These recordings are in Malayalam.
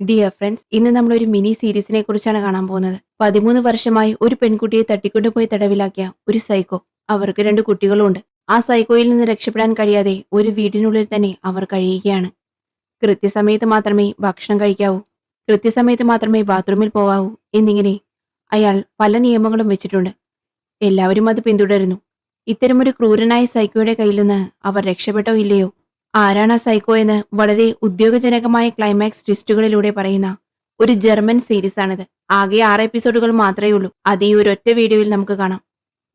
ഡിയർ ഫ്രണ്ട്സ്, ഇന്ന് നമ്മൾ ഒരു മിനി സീരീസിനെ കുറിച്ചാണ് കാണാൻ പോകുന്നത്. 13 വർഷമായി ഒരു പെൺകുട്ടിയെ തട്ടിക്കൊണ്ടുപോയി തടവിലാക്കിയ ഒരു സൈക്കോ. അവർക്ക് 2 കുട്ടികളുമുണ്ട്. ആ സൈക്കോയിൽ നിന്ന് രക്ഷപ്പെടാൻ കഴിയാതെ ഒരു വീടിനുള്ളിൽ തന്നെ അവർ കഴിയുകയാണ്. കൃത്യസമയത്ത് മാത്രമേ ഭക്ഷണം കഴിക്കാവൂ, കൃത്യസമയത്ത് മാത്രമേ ബാത്റൂമിൽ പോകാവൂ എന്നിങ്ങനെ അയാൾ പല നിയമങ്ങളും വെച്ചിട്ടുണ്ട്. എല്ലാവരും അത് പിന്തുടരുന്നു. ഇത്തരമൊരു ക്രൂരനായ സൈക്കോയുടെ കയ്യിൽ നിന്ന് അവർ രക്ഷപ്പെട്ടോ ഇല്ലയോ? ആരാണ് ആ സൈക്കോ എന്ന് വളരെ ഉദ്യോഗജനകമായ ക്ലൈമാക്സ് ട്വിസ്റ്റുകളിലൂടെ പറയുന്ന ഒരു ജർമ്മൻ സീരീസാണിത്. ആകെ 6 എപ്പിസോഡുകൾ മാത്രമേ ഉള്ളൂ. അത് ഈ ഒരൊറ്റ വീഡിയോയിൽ നമുക്ക് കാണാം.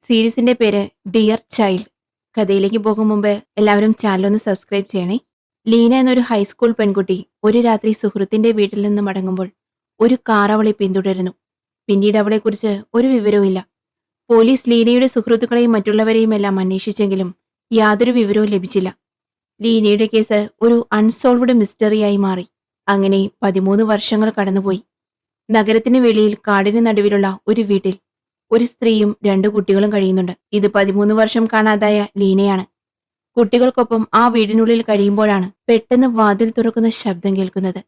സീരീസിന്റെ പേര് ഡിയർ ചൈൽഡ്. കഥയിലേക്ക് പോകും മുമ്പ് എല്ലാവരും ചാനൽ ഒന്ന് സബ്സ്ക്രൈബ് ചെയ്യണേ. ലീന എന്നൊരു ഹൈസ്കൂൾ പെൺകുട്ടി ഒരു രാത്രി സുഹൃത്തിന്റെ വീട്ടിൽ നിന്ന് മടങ്ങുമ്പോൾ ഒരു കാർ അവളെ പിന്തുടരുന്നു. പിന്നീട് അവളെക്കുറിച്ച് ഒരു വിവരവും ഇല്ല. പോലീസ് ലീനയുടെ സുഹൃത്തുക്കളെയും മറ്റുള്ളവരെയും എല്ലാം അന്വേഷിച്ചെങ്കിലും യാതൊരു വിവരവും ലഭിച്ചില്ല. ലീനയുടെ കേസ് ഒരു അൺസോൾവ്ഡ് മിസ്റ്ററിയായി മാറി. അങ്ങനെ 13 വർഷങ്ങൾ കടന്നുപോയി. നഗരത്തിന് വെളിയിൽ കാടിന് നടുവിലുള്ള ഒരു വീട്ടിൽ ഒരു സ്ത്രീയും 2 കുട്ടികളും കഴിയുന്നുണ്ട്. ഇത് 13 വർഷം കാണാതായ ലീനയാണ്. കുട്ടികൾക്കൊപ്പം ആ വീടിനുള്ളിൽ കഴിയുമ്പോഴാണ് പെട്ടെന്ന് വാതിൽ തുറക്കുന്ന ശബ്ദം കേൾക്കുന്നത്.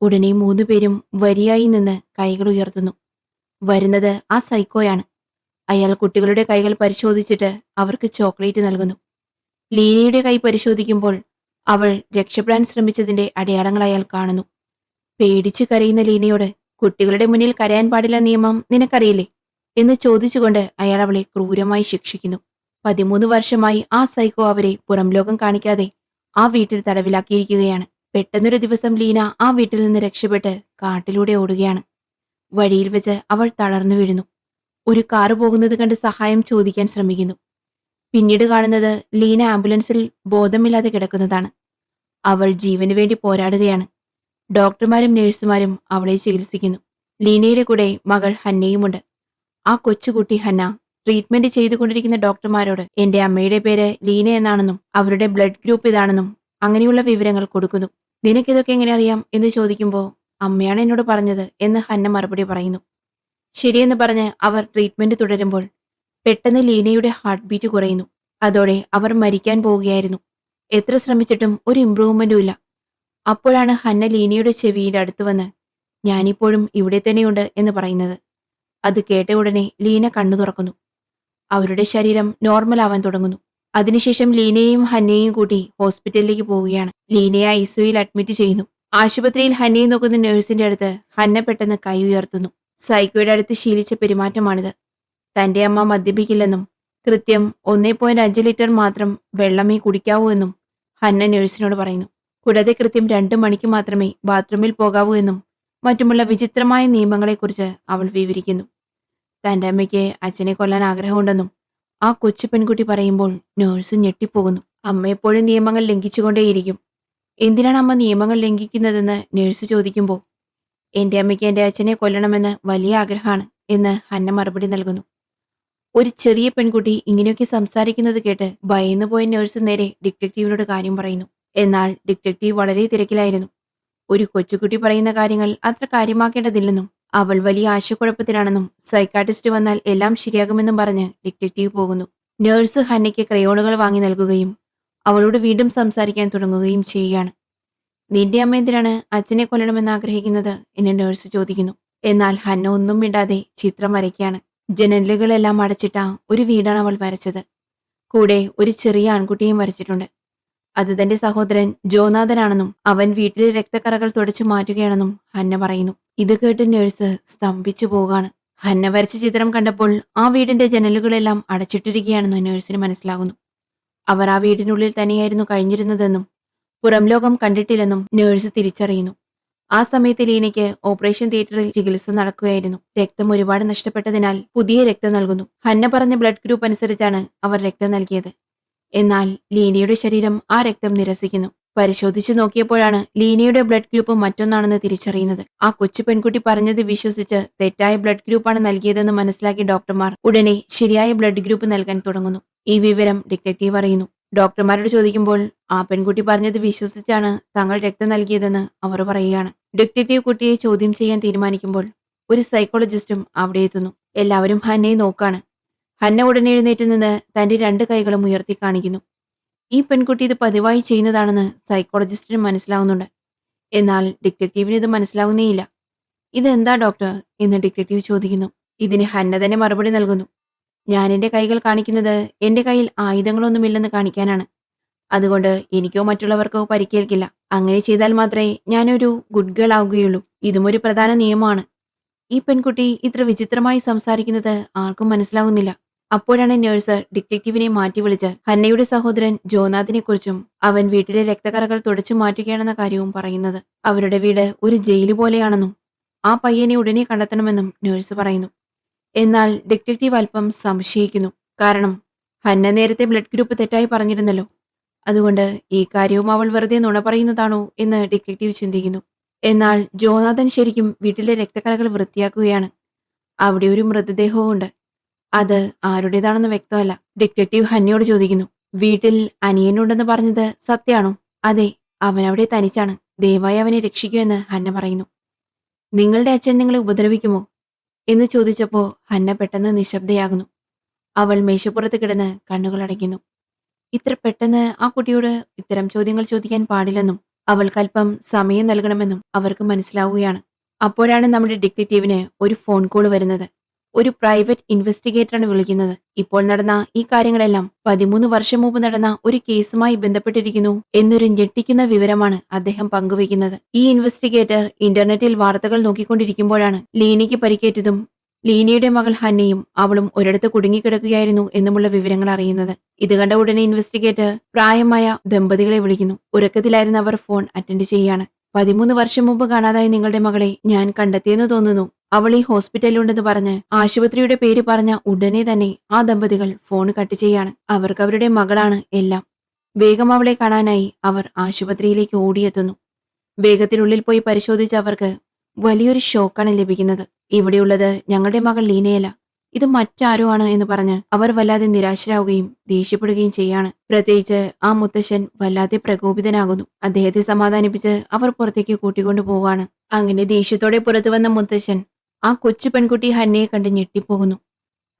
ഉടനെ 3 പേരും വരിയായി നിന്ന് കൈകൾ ഉയർത്തുന്നു. വരുന്നത് ആ സൈക്കോയാണ്. അയാൾ കുട്ടികളുടെ കൈകൾ പരിശോധിച്ചിട്ട് അവർക്ക് ചോക്ലേറ്റ് നൽകുന്നു. ലീനയുടെ കൈ പരിശോധിക്കുമ്പോൾ അവൾ രക്ഷപ്പെടാൻ ശ്രമിച്ചതിന്റെ അടയാളങ്ങൾ അയാൾ കാണുന്നു. പേടിച്ചു കരയുന്ന ലീനയോട് കുട്ടികളുടെ മുന്നിൽ കരയാൻ പാടില്ല നിയമം നിനക്കറിയില്ലേ എന്ന് ചോദിച്ചുകൊണ്ട് അയാൾ അവളെ ക്രൂരമായി ശിക്ഷിക്കുന്നു. 13 വർഷമായി ആ സൈക്കോ അവരെ പുറം ലോകം കാണിക്കാതെ ആ വീട്ടിൽ തടവിലാക്കിയിരിക്കുകയാണ്. പെട്ടെന്നൊരു ദിവസം ലീന ആ വീട്ടിൽ നിന്ന് രക്ഷപ്പെട്ട് കാട്ടിലൂടെ ഓടുകയാണ്. വഴിയിൽ വെച്ച് അവൾ തളർന്നു വീഴുന്നു. ഒരു കാറ് പോകുന്നത് കണ്ട് സഹായം ചോദിക്കാൻ ശ്രമിക്കുന്നു. പിന്നീട് കാണുന്നത് ലീന ആംബുലൻസിൽ ബോധമില്ലാതെ കിടക്കുന്നതാണ്. അവൾ ജീവന് വേണ്ടി പോരാടുകയാണ്. ഡോക്ടർമാരും നഴ്സുമാരും അവളെ ചികിത്സിക്കുന്നു. ലീനയുടെ കൂടെ മകൾ ഹന്നയുമുണ്ട്. ആ കൊച്ചുകുട്ടി ഹന്ന ട്രീറ്റ്മെന്റ് ചെയ്തുകൊണ്ടിരിക്കുന്ന ഡോക്ടർമാരോട് എന്റെ അമ്മയുടെ പേര് ലീന എന്നാണെന്നും അവരുടെ ബ്ലഡ് ഗ്രൂപ്പ് ഇതാണെന്നും അങ്ങനെയുള്ള വിവരങ്ങൾ കൊടുക്കുന്നു. നിനക്കിതൊക്കെ എങ്ങനെ അറിയാം എന്ന് ചോദിക്കുമ്പോൾ അമ്മയാണ് എന്നോട് പറഞ്ഞത് എന്ന് ഹന്ന മറുപടി പറയുന്നു. ശരിയെന്ന് പറഞ്ഞ് അവർ ട്രീറ്റ്മെന്റ് തുടരുമ്പോൾ പെട്ടെന്ന് ലീനയുടെ ഹാർട്ട് ബീറ്റ് കുറയുന്നു. അതോടെ അവർ മരിക്കാൻ പോവുകയായിരുന്നു. എത്ര ശ്രമിച്ചിട്ടും ഒരു ഇംപ്രൂവ്മെന്റും ഇല്ല. അപ്പോഴാണ് ഹന്ന ലീനയുടെ ചെവിയുടെ അടുത്ത് വന്ന് ഞാനിപ്പോഴും ഇവിടെ തന്നെയുണ്ട് എന്ന് പറയുന്നത്. അത് കേട്ട ഉടനെ ലീന കണ്ണു തുറക്കുന്നു. അവരുടെ ശരീരം നോർമൽ ആവാൻ തുടങ്ങുന്നു. അതിനുശേഷം ലീനയെയും ഹന്നയെയും കൂട്ടി ഹോസ്പിറ്റലിലേക്ക് പോവുകയാണ്. ലീനയെ ഐസിയുയിൽ അഡ്മിറ്റ് ചെയ്യുന്നു. ആശുപത്രിയിൽ ഹന്നയെ നോക്കുന്ന നഴ്സിന്റെ അടുത്ത് ഹന്ന പെട്ടെന്ന് കൈ ഉയർത്തുന്നു. സൈക്കോയുടെ അടുത്ത് ശീലിച്ച പെരുമാറ്റമാണിത്. തന്റെ അമ്മ മദ്യപിക്കില്ലെന്നും കൃത്യം 1.5 ലിറ്റർ മാത്രം വെള്ളമേ കുടിക്കാവൂ എന്നും ഹന്ന നഴ്സിനോട് പറയുന്നു. കൂടാതെ കൃത്യം 2 മണിക്ക് മാത്രമേ ബാത്റൂമിൽ പോകാവൂ എന്നും മറ്റുമുള്ള വിചിത്രമായ നിയമങ്ങളെക്കുറിച്ച് അവൾ വിവരിക്കുന്നു. തന്റെ അമ്മയ്ക്ക് അച്ഛനെ കൊല്ലാൻ ആഗ്രഹമുണ്ടെന്നും ആ കൊച്ചു പെൺകുട്ടി പറയുമ്പോൾ നഴ്സ് ഞെട്ടിപ്പോകുന്നു. അമ്മ എപ്പോഴും നിയമങ്ങൾ ലംഘിച്ചുകൊണ്ടേയിരിക്കും. എന്തിനാണ് അമ്മ നിയമങ്ങൾ ലംഘിക്കുന്നതെന്ന് നഴ്സ് ചോദിക്കുമ്പോൾ എന്റെ അമ്മയ്ക്ക് എന്റെ അച്ഛനെ കൊല്ലണമെന്ന് വലിയ ആഗ്രഹമാണ് എന്ന് ഹന്ന മറുപടി നൽകുന്നു. ഒരു ചെറിയ പെൺകുട്ടി ഇങ്ങനെയൊക്കെ സംസാരിക്കുന്നത് കേട്ട് ഭയന്നു പോയ നഴ്സ് നേരെ ഡിറ്റക്റ്റീവിനോട് കാര്യം പറയുന്നു. എന്നാൽ ഡിറ്റക്റ്റീവ് വളരെ തിരക്കിലായിരുന്നു. ഒരു കൊച്ചുകുട്ടി പറയുന്ന കാര്യങ്ങൾ അത്ര കാര്യമാക്കേണ്ടതില്ലെന്നും അവൾ വലിയ ആശയക്കുഴപ്പത്തിലാണെന്നും സൈക്കാട്രിസ്റ്റ് വന്നാൽ എല്ലാം ശരിയാകുമെന്നും പറഞ്ഞ് ഡിറ്റക്റ്റീവ് പോകുന്നു. നഴ്സ് ഹന്നയ്ക്ക് ക്രയോണുകൾ വാങ്ങി നൽകുകയും അവളോട് വീണ്ടും സംസാരിക്കാൻ തുടങ്ങുകയും ചെയ്യുകയാണ്. നിന്റെ അമ്മ എന്തിനാണ് അച്ഛനെ കൊല്ലണമെന്ന് ആഗ്രഹിക്കുന്നത് എന്ന് നഴ്സ് ചോദിക്കുന്നു. എന്നാൽ ഹന്ന ഒന്നും മിണ്ടാതെ ചിത്രം വരയ്ക്കുകയാണ്. ജനലുകളെല്ലാം അടച്ചിട്ട ഒരു വീടാണ് അവൾ വരച്ചത്. കൂടെ ഒരു ചെറിയ ആൺകുട്ടിയും വരച്ചിട്ടുണ്ട്. അത് തന്റെ സഹോദരൻ ജോനാഥനാണെന്നും അവൻ വീട്ടിലെ രക്തക്കറകൾ തുടച്ചു മാറ്റുകയാണെന്നും ഹന്ന പറയുന്നു. ഇത് കേട്ട് നഴ്സ് സ്തംഭിച്ചു പോകാണ്. ഹന്ന വരച്ച ചിത്രം കണ്ടപ്പോൾ ആ വീടിന്റെ ജനലുകളെല്ലാം അടച്ചിട്ടിരിക്കുകയാണെന്ന് നഴ്സിന് മനസ്സിലാകുന്നു. അവർ ആ വീടിനുള്ളിൽ തന്നെയായിരുന്നു കഴിഞ്ഞിരുന്നതെന്നും പുറം ലോകം കണ്ടിട്ടില്ലെന്നും നഴ്സ് തിരിച്ചറിയുന്നു. ആ സമയത്ത് ലീനയ്ക്ക് ഓപ്പറേഷൻ തിയേറ്ററിൽ ചികിത്സ നടക്കുകയായിരുന്നു. രക്തം ഒരുപാട് നഷ്ടപ്പെട്ടതിനാൽ പുതിയ രക്തം നൽകുന്നു. ഹന്ന പറഞ്ഞ ബ്ലഡ് ഗ്രൂപ്പ് അനുസരിച്ചാണ് അവർ രക്തം നൽകിയത്. എന്നാൽ ലീനയുടെ ശരീരം ആ രക്തം നിരസിക്കുന്നു. പരിശോധിച്ചു നോക്കിയപ്പോഴാണ് ലീനയുടെ ബ്ലഡ് ഗ്രൂപ്പ് മറ്റൊന്നാണെന്ന് തിരിച്ചറിയുന്നത്. ആ കൊച്ചു പെൺകുട്ടി പറഞ്ഞത് വിശ്വസിച്ച് തെറ്റായ ബ്ലഡ് ഗ്രൂപ്പാണ് നൽകിയതെന്ന് മനസ്സിലാക്കിയ ഡോക്ടർമാർ ഉടനെ ശരിയായ ബ്ലഡ് ഗ്രൂപ്പ് നൽകാൻ തുടങ്ങുന്നു. ഈ വിവരം ഡിറ്റക്റ്റീവ് അറിയുന്നു. ഡോക്ടർമാരോട് ചോദിക്കുമ്പോൾ ആ പെൺകുട്ടി പറഞ്ഞത് വിശ്വസിച്ചാണ് തങ്ങൾ രക്തം നൽകിയതെന്ന് അവർ പറയുകയാണ്. ഡിറ്റക്റ്റീവ് കുട്ടിയെ ചോദ്യം ചെയ്യാൻ തീരുമാനിക്കുമ്പോൾ ഒരു സൈക്കോളജിസ്റ്റും അവിടെ എത്തുന്നു. എല്ലാവരും ഹന്നയെ നോക്കാണ്. ഹന്ന ഉടനെ എഴുന്നേറ്റ് നിന്ന് തന്റെ 2 കൈകളും ഉയർത്തി കാണിക്കുന്നു. ഈ പെൺകുട്ടി ഇത് പതിവായി ചെയ്യുന്നതാണെന്ന് സൈക്കോളജിസ്റ്റിന് മനസ്സിലാവുന്നുണ്ട്. എന്നാൽ ഡിറ്റക്റ്റീവിന് ഇത് മനസ്സിലാവുന്നേയില്ല. ഇതെന്താ ഡോക്ടർ എന്ന് ഡിറ്റക്റ്റീവ് ചോദിക്കുന്നു. ഇതിന് ഹന്ന തന്നെ മറുപടി നൽകുന്നു. ഞാൻ എന്റെ കൈകൾ കാണിക്കുന്നത് എന്റെ കയ്യിൽ ആയുധങ്ങളൊന്നുമില്ലെന്ന് കാണിക്കാനാണ്. അതുകൊണ്ട് എനിക്കോ മറ്റുള്ളവർക്കോ പരിക്കേൽക്കില്ല. അങ്ങനെ ചെയ്താൽ മാത്രമേ ഞാനൊരു ഗുഡ് ഗേൾ ആവുകയുള്ളൂ. ഇതും ഒരു പ്രധാന നിയമമാണ്. ഈ പെൺകുട്ടി ഇത്ര വിചിത്രമായി സംസാരിക്കുന്നത് ആർക്കും മനസ്സിലാവുന്നില്ല. അപ്പോഴാണ് നഴ്സ് ഡിറ്റക്റ്റീവിനെ മാറ്റി വിളിച്ച് ഹന്നയുടെ സഹോദരൻ ജോനാഥിനെ കുറിച്ചും അവൻ വീട്ടിലെ രക്തക്കറകൾ തുടച്ചു മാറ്റുകയാണെന്ന കാര്യവും പറയുന്നത്. അവരുടെ വീട് ഒരു ജയില് പോലെയാണെന്നും ആ പയ്യനെ ഉടനെ കണ്ടെത്തണമെന്നും നഴ്സ് പറയുന്നു. എന്നാൽ ഡിറ്റക്റ്റീവ് അല്പം സംശയിക്കുന്നു. കാരണം ഹന്ന നേരത്തെ ബ്ലഡ് ഗ്രൂപ്പ് തെറ്റായി പറഞ്ഞിരുന്നല്ലോ. അതുകൊണ്ട് ഈ കാര്യവും അവൾ വെറുതെ നുണ പറയുന്നതാണോ എന്ന് ഡിറ്റക്റ്റീവ് ചിന്തിക്കുന്നു. എന്നാൽ ജോനാഥൻ ശരിക്കും വീട്ടിലെ രക്തക്കറകൾ വൃത്തിയാക്കുകയാണ്. അവിടെ ഒരു മൃതദേഹവും ഉണ്ട്. അത് ആരുടേതാണെന്ന് വ്യക്തമല്ല. ഡിറ്റക്റ്റീവ് ഹന്നയോട് ചോദിക്കുന്നു, വീട്ടിൽ അനിയനുണ്ടെന്ന് പറഞ്ഞത് സത്യാണോ? അതെ, അവനവിടെ തനിച്ചാണ്. ദയവായി അവനെ രക്ഷിക്കൂ എന്ന് ഹന്ന പറയുന്നു. നിങ്ങളുടെ അച്ഛൻ നിങ്ങളെ ഉപദ്രവിക്കുമോ എന്ന് ചോദിച്ചപ്പോൾ ഹന്ന പെട്ടെന്ന് നിശബ്ദയാകുന്നു. അവൾ മേശപ്പുറത്ത് കിടന്ന് കണ്ണുകൾ അടയ്ക്കുന്നു. ഇത്ര പെട്ടെന്ന് ആ കുട്ടിയോട് ഇത്തരം ചോദ്യങ്ങൾ ചോദിക്കാൻ പാടില്ലെന്നും അവൾക്കല്പം സമയം നൽകണമെന്നും അവർക്ക് മനസ്സിലാവുകയാണ്. അപ്പോഴാണ് നമ്മുടെ ഡിറ്റക്റ്റീവിന് ഒരു ഫോൺ കോൾ വരുന്നത്. ഒരു പ്രൈവറ്റ് ഇൻവെസ്റ്റിഗേറ്ററാണ് വിളിക്കുന്നത്. ഇപ്പോൾ നടന്ന ഈ കാര്യങ്ങളെല്ലാം 13 വർഷം മുമ്പ് നടന്ന ഒരു കേസുമായി ബന്ധപ്പെട്ടിരിക്കുന്നു എന്നൊരു ഞെട്ടിക്കുന്ന വിവരമാണ് അദ്ദേഹം പങ്കുവയ്ക്കുന്നത്. ഈ ഇൻവെസ്റ്റിഗേറ്റർ ഇന്റർനെറ്റിൽ വാർത്തകൾ നോക്കിക്കൊണ്ടിരിക്കുമ്പോഴാണ് ലീനയ്ക്ക് പരിക്കേറ്റതും ലീനയുടെ മകൾ ഹന്നയും അവളും ഒരിടത്ത് കുടുങ്ങിക്കിടക്കുകയായിരുന്നു എന്നുമുള്ള വിവരങ്ങൾ അറിയുന്നത്. ഇത് കണ്ട ഉടനെ ഇൻവെസ്റ്റിഗേറ്റർ പ്രായമായ ദമ്പതികളെ വിളിക്കുന്നു. ഉറക്കത്തിലായിരുന്ന അവർ ഫോൺ അറ്റൻഡ് ചെയ്യാണ്. 13 വർഷം മുമ്പ് കാണാതായ നിങ്ങളുടെ മകളെ ഞാൻ കണ്ടെത്തിയെന്ന് തോന്നുന്നു. അവൾ ഈ ഹോസ്പിറ്റലിലുണ്ടെന്ന് പറഞ്ഞ് ആശുപത്രിയുടെ പേര് പറഞ്ഞ ഉടനെ തന്നെ ആ ദമ്പതികൾ ഫോൺ കട്ട് ചെയ്യാണ്. അവർക്ക് അവരുടെ മകളാണ് എല്ലാം. വേഗം അവളെ കാണാനായി അവർ ആശുപത്രിയിലേക്ക് ഓടിയെത്തുന്നു. വേഗത്തിനുള്ളിൽ പോയി പരിശോധിച്ച അവർക്ക് വലിയൊരു ഷോക്കാണ് ലഭിക്കുന്നത്. ഇവിടെയുള്ളത് ഞങ്ങളുടെ മകൾ ലീനയല്ല, ഇത് മറ്റാരോ ആണ് എന്ന് പറഞ്ഞ് അവർ വല്ലാതെ നിരാശരാകുകയും ദേഷ്യപ്പെടുകയും ചെയ്യാണ്. പ്രത്യേകിച്ച് ആ മുത്തശ്ശൻ വല്ലാതെ പ്രകോപിതനാകുന്നു. അദ്ദേഹത്തെ സമാധാനിപ്പിച്ച് അവർ പുറത്തേക്ക് കൂട്ടിക്കൊണ്ടു പോവാണ്. അങ്ങനെ ദേഷ്യത്തോടെ പുറത്തു വന്ന മുത്തശ്ശൻ ആ കൊച്ചു പെൺകുട്ടി ഹന്നയെ കണ്ട് ഞെട്ടിപ്പോകുന്നു.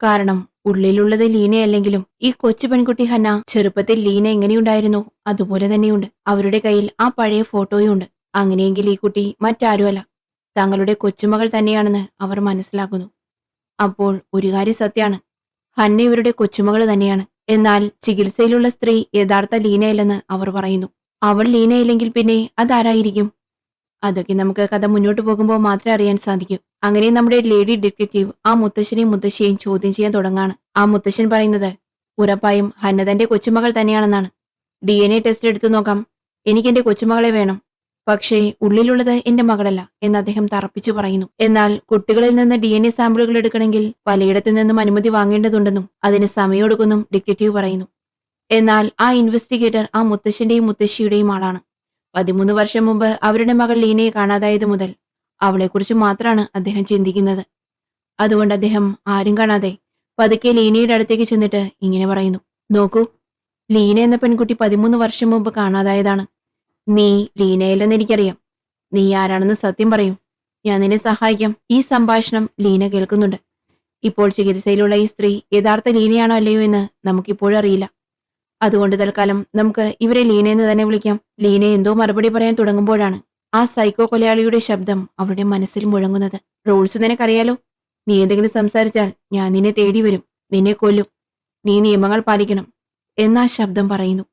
കാരണം ഉള്ളിലുള്ളത് ലീനയല്ലെങ്കിലും ഈ കൊച്ചു പെൺകുട്ടി ഹന്ന ചെറുപ്പത്തിൽ ലീന എങ്ങനെയുണ്ടായിരുന്നു അതുപോലെ തന്നെയുണ്ട്. അവരുടെ കയ്യിൽ ആ പഴയ ഫോട്ടോയും ഉണ്ട്. അങ്ങനെയെങ്കിൽ ഈ കുട്ടി മറ്റാരുമല്ല, തങ്ങളുടെ കൊച്ചുമകൾ തന്നെയാണെന്ന് അവർ മനസ്സിലാക്കുന്നു. അപ്പോൾ ഒരു കാര്യം സത്യമാണ്, ഹന്ന ഇവരുടെ കൊച്ചുമകൾ തന്നെയാണ്. എന്നാൽ ചികിത്സയിലുള്ള സ്ത്രീ യഥാർത്ഥ ലീനയല്ലെന്ന് അവർ പറയുന്നു. അവൾ ലീനയില്ലെങ്കിൽ പിന്നെ അതാരായിരിക്കും? അതൊക്കെ നമുക്ക് കഥ മുന്നോട്ട് പോകുമ്പോൾ മാത്രമേ അറിയാൻ സാധിക്കൂ. അങ്ങനെ നമ്മുടെ ലേഡി ഡിറ്റക്റ്റീവ് ആ മുത്തശ്ശനെയും മുത്തശ്ശിയെയും ചോദ്യം ചെയ്യാൻ തുടങ്ങാണ്. ആ മുത്തശ്ശൻ പറയുന്നത് ഉറപ്പായും ഹന്ന തന്റെ കൊച്ചുമകൾ തന്നെയാണെന്നാണ്. DNA ടെസ്റ്റ് എടുത്തു നോക്കാം, എനിക്ക് എന്റെ കൊച്ചുമകളെ വേണം. പക്ഷേ ഉള്ളിലുള്ളത് എന്റെ മകളല്ല എന്ന് അദ്ദേഹം തറപ്പിച്ചു പറയുന്നു. എന്നാൽ കുട്ടികളിൽ നിന്ന് DNA സാമ്പിളുകൾ എടുക്കണമെങ്കിൽ പലയിടത്തു നിന്നും അനുമതി വാങ്ങേണ്ടതുണ്ടെന്നും അതിന് സമയമെടുക്കുമെന്നും ഡിറ്റക്റ്റീവ് പറയുന്നു. എന്നാൽ ആ ഇൻവെസ്റ്റിഗേറ്റർ ആ മുത്തശ്ശന്റെയും മുത്തശ്ശിയുടെയും ആളാണ്. 13 വർഷം മുമ്പ് അവരുടെ മകൾ ലീനയെ കാണാതായത് മുതൽ അവളെക്കുറിച്ച് മാത്രമാണ് അദ്ദേഹം ചിന്തിക്കുന്നത്. അതുകൊണ്ട് അദ്ദേഹം ആരും കാണാതെ പതുക്കെ ലീനയുടെ അടുത്തേക്ക് ചെന്നിട്ട് ഇങ്ങനെ പറയുന്നു, നോക്കൂ, ലീന എന്ന പെൺകുട്ടി 13 വർഷം മുമ്പ് കാണാതായതാണ്. നീ ലീനയല്ലെന്ന് എനിക്കറിയാം. നീ ആരാണെന്ന് സത്യം പറയൂ, ഞാൻ നിന്നെ സഹായിക്കാം. ഈ സംഭാഷണം ലീന കേൾക്കുന്നുണ്ട്. ഇപ്പോൾ ചികിത്സയിലുള്ള ഈ സ്ത്രീ യഥാർത്ഥ ലീനയാണോ അല്ലയോ എന്ന് നമുക്കിപ്പോഴും അറിയില്ല. അതുകൊണ്ട് തൽക്കാലം നമുക്ക് ഇവരെ ലീന എന്ന് തന്നെ വിളിക്കാം. ലീന എന്തോ മറുപടി പറയാൻ തുടങ്ങുമ്പോഴാണ് ആ സൈക്കോ കൊലയാളിയുടെ ശബ്ദം അവരുടെ മനസ്സിൽ മുഴങ്ങുന്നത്. റൂൾസ് നിനക്കറിയാലോ, നീ എന്തെങ്കിലും സംസാരിച്ചാൽ ഞാൻ നിന്നെ തേടി വരും, നിന്നെ കൊല്ലും, നീ നിയമങ്ങൾ പാലിക്കണം എന്നാ ശബ്ദം പറയുന്നു.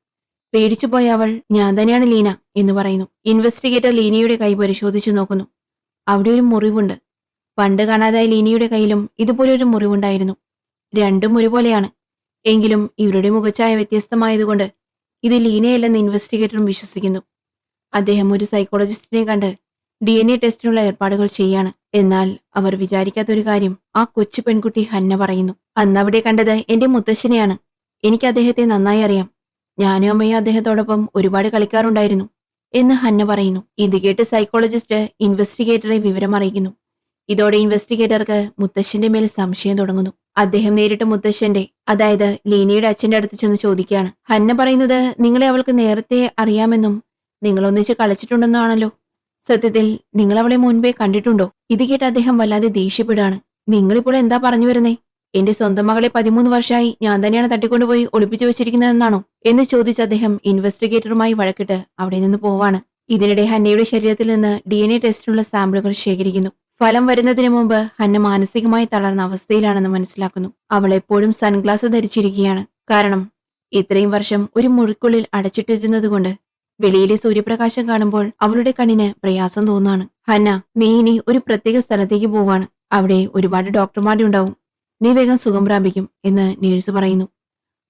പേടിച്ചുപോയ അവൾ ഞാൻ തന്നെയാണ് ലീന എന്ന് പറയുന്നു. ഇൻവെസ്റ്റിഗേറ്റർ ലീനയുടെ കൈ പരിശോധിച്ചു നോക്കുന്നു. അവിടെ ഒരു മുറിവുണ്ട്. പണ്ട് കാണാതായ ലീനയുടെ കയ്യിലും ഇതുപോലൊരു മുറിവുണ്ടായിരുന്നു. രണ്ടും ഒരുപോലെയാണ്. എങ്കിലും ഇവരുടെ മുഖച്ഛായ വ്യത്യസ്തമായതുകൊണ്ട് ഇത് ലീനയല്ലെന്ന് ഇൻവെസ്റ്റിഗേറ്ററും വിശ്വസിക്കുന്നു. അദ്ദേഹം ഒരു സൈക്കോളജിസ്റ്റിനെ കണ്ട് DNA ടെസ്റ്റിനുള്ള ഏർപ്പാടുകൾ ചെയ്യാണ്. എന്നാൽ അവർ വിചാരിക്കാത്തൊരു കാര്യം ആ കൊച്ചു പെൺകുട്ടി ഹന്ന പറയുന്നു. അന്ന് അവിടെ കണ്ടത് എന്റെ മുത്തശ്ശനെയാണ്. എനിക്ക് അദ്ദേഹത്തെ നന്നായി അറിയാം. ഞാനും അമ്മയും അദ്ദേഹത്തോടൊപ്പം ഒരുപാട് കളിക്കാറുണ്ടായിരുന്നു എന്ന് ഹന്ന പറയുന്നു. ഇത് കേട്ട് സൈക്കോളജിസ്റ്റ് ഇൻവെസ്റ്റിഗേറ്ററെ വിവരം അറിയിക്കുന്നു. ഇതോടെ ഇൻവെസ്റ്റിഗേറ്റർക്ക് മുത്തശ്ശന്റെ മേൽ സംശയം തുടങ്ങുന്നു. അദ്ദേഹം നേരിട്ട് മുത്തശ്ശന്റെ, അതായത് ലീനയുടെ അച്ഛന്റെ അടുത്ത് ചെന്ന് ചോദിക്കുകയാണ്. ഹന്ന പറയുന്നത് നിങ്ങളെ അവൾക്ക് നേരത്തെ അറിയാമെന്നും നിങ്ങൾ ഒന്നിച്ച് കളിച്ചിട്ടുണ്ടെന്നാണല്ലോ. സത്യത്തിൽ നിങ്ങൾ അവളെ മുൻപേ കണ്ടിട്ടുണ്ടോ? ഇത് കേട്ട് അദ്ദേഹം വല്ലാതെ ദേഷ്യപ്പെടുകയാണ്. നിങ്ങളിപ്പോൾ എന്താ പറഞ്ഞു വരുന്നേ? എന്റെ സ്വന്തം മകളെ 13 വർഷമായി ഞാൻ തന്നെയാണ് തട്ടിക്കൊണ്ടുപോയി ഒളിപ്പിച്ചു വെച്ചിരിക്കുന്നതെന്നാണോ എന്ന് ചോദിച്ച് അദ്ദേഹം ഇൻവെസ്റ്റിഗേറ്ററുമായി വഴക്കിട്ട് അവിടെ നിന്ന് പോവാണ്. ഇതിനിടെ ഹന്നയുടെ ശരീരത്തിൽ നിന്ന് DNA ടെസ്റ്റിനുള്ള സാമ്പിളുകൾ ശേഖരിക്കുന്നു. ഫലം വരുന്നതിന് മുമ്പ് ഹന്ന മാനസികമായി തളർന്ന അവസ്ഥയിലാണെന്ന് മനസ്സിലാക്കുന്നു. അവൾ എപ്പോഴും സൺഗ്ലാസ് ധരിച്ചിരിക്കുകയാണ്. കാരണം ഇത്രയും വർഷം ഒരു മുറിക്കുള്ളിൽ അടച്ചിട്ടിരുന്നതുകൊണ്ട് വെളിയിലെ സൂര്യപ്രകാശം കാണുമ്പോൾ അവളുടെ കണ്ണിന് പ്രയാസം തോന്നാണ്. ഹന്ന, നീ ഇനി ഒരു പ്രത്യേക സ്ഥലത്തേക്ക് പോവാണ്. അവിടെ ഒരുപാട് ഡോക്ടർമാരുണ്ടാവും. നീ വേഗം സുഖം പ്രാപിക്കും എന്ന് നേഴ്സ് പറയുന്നു.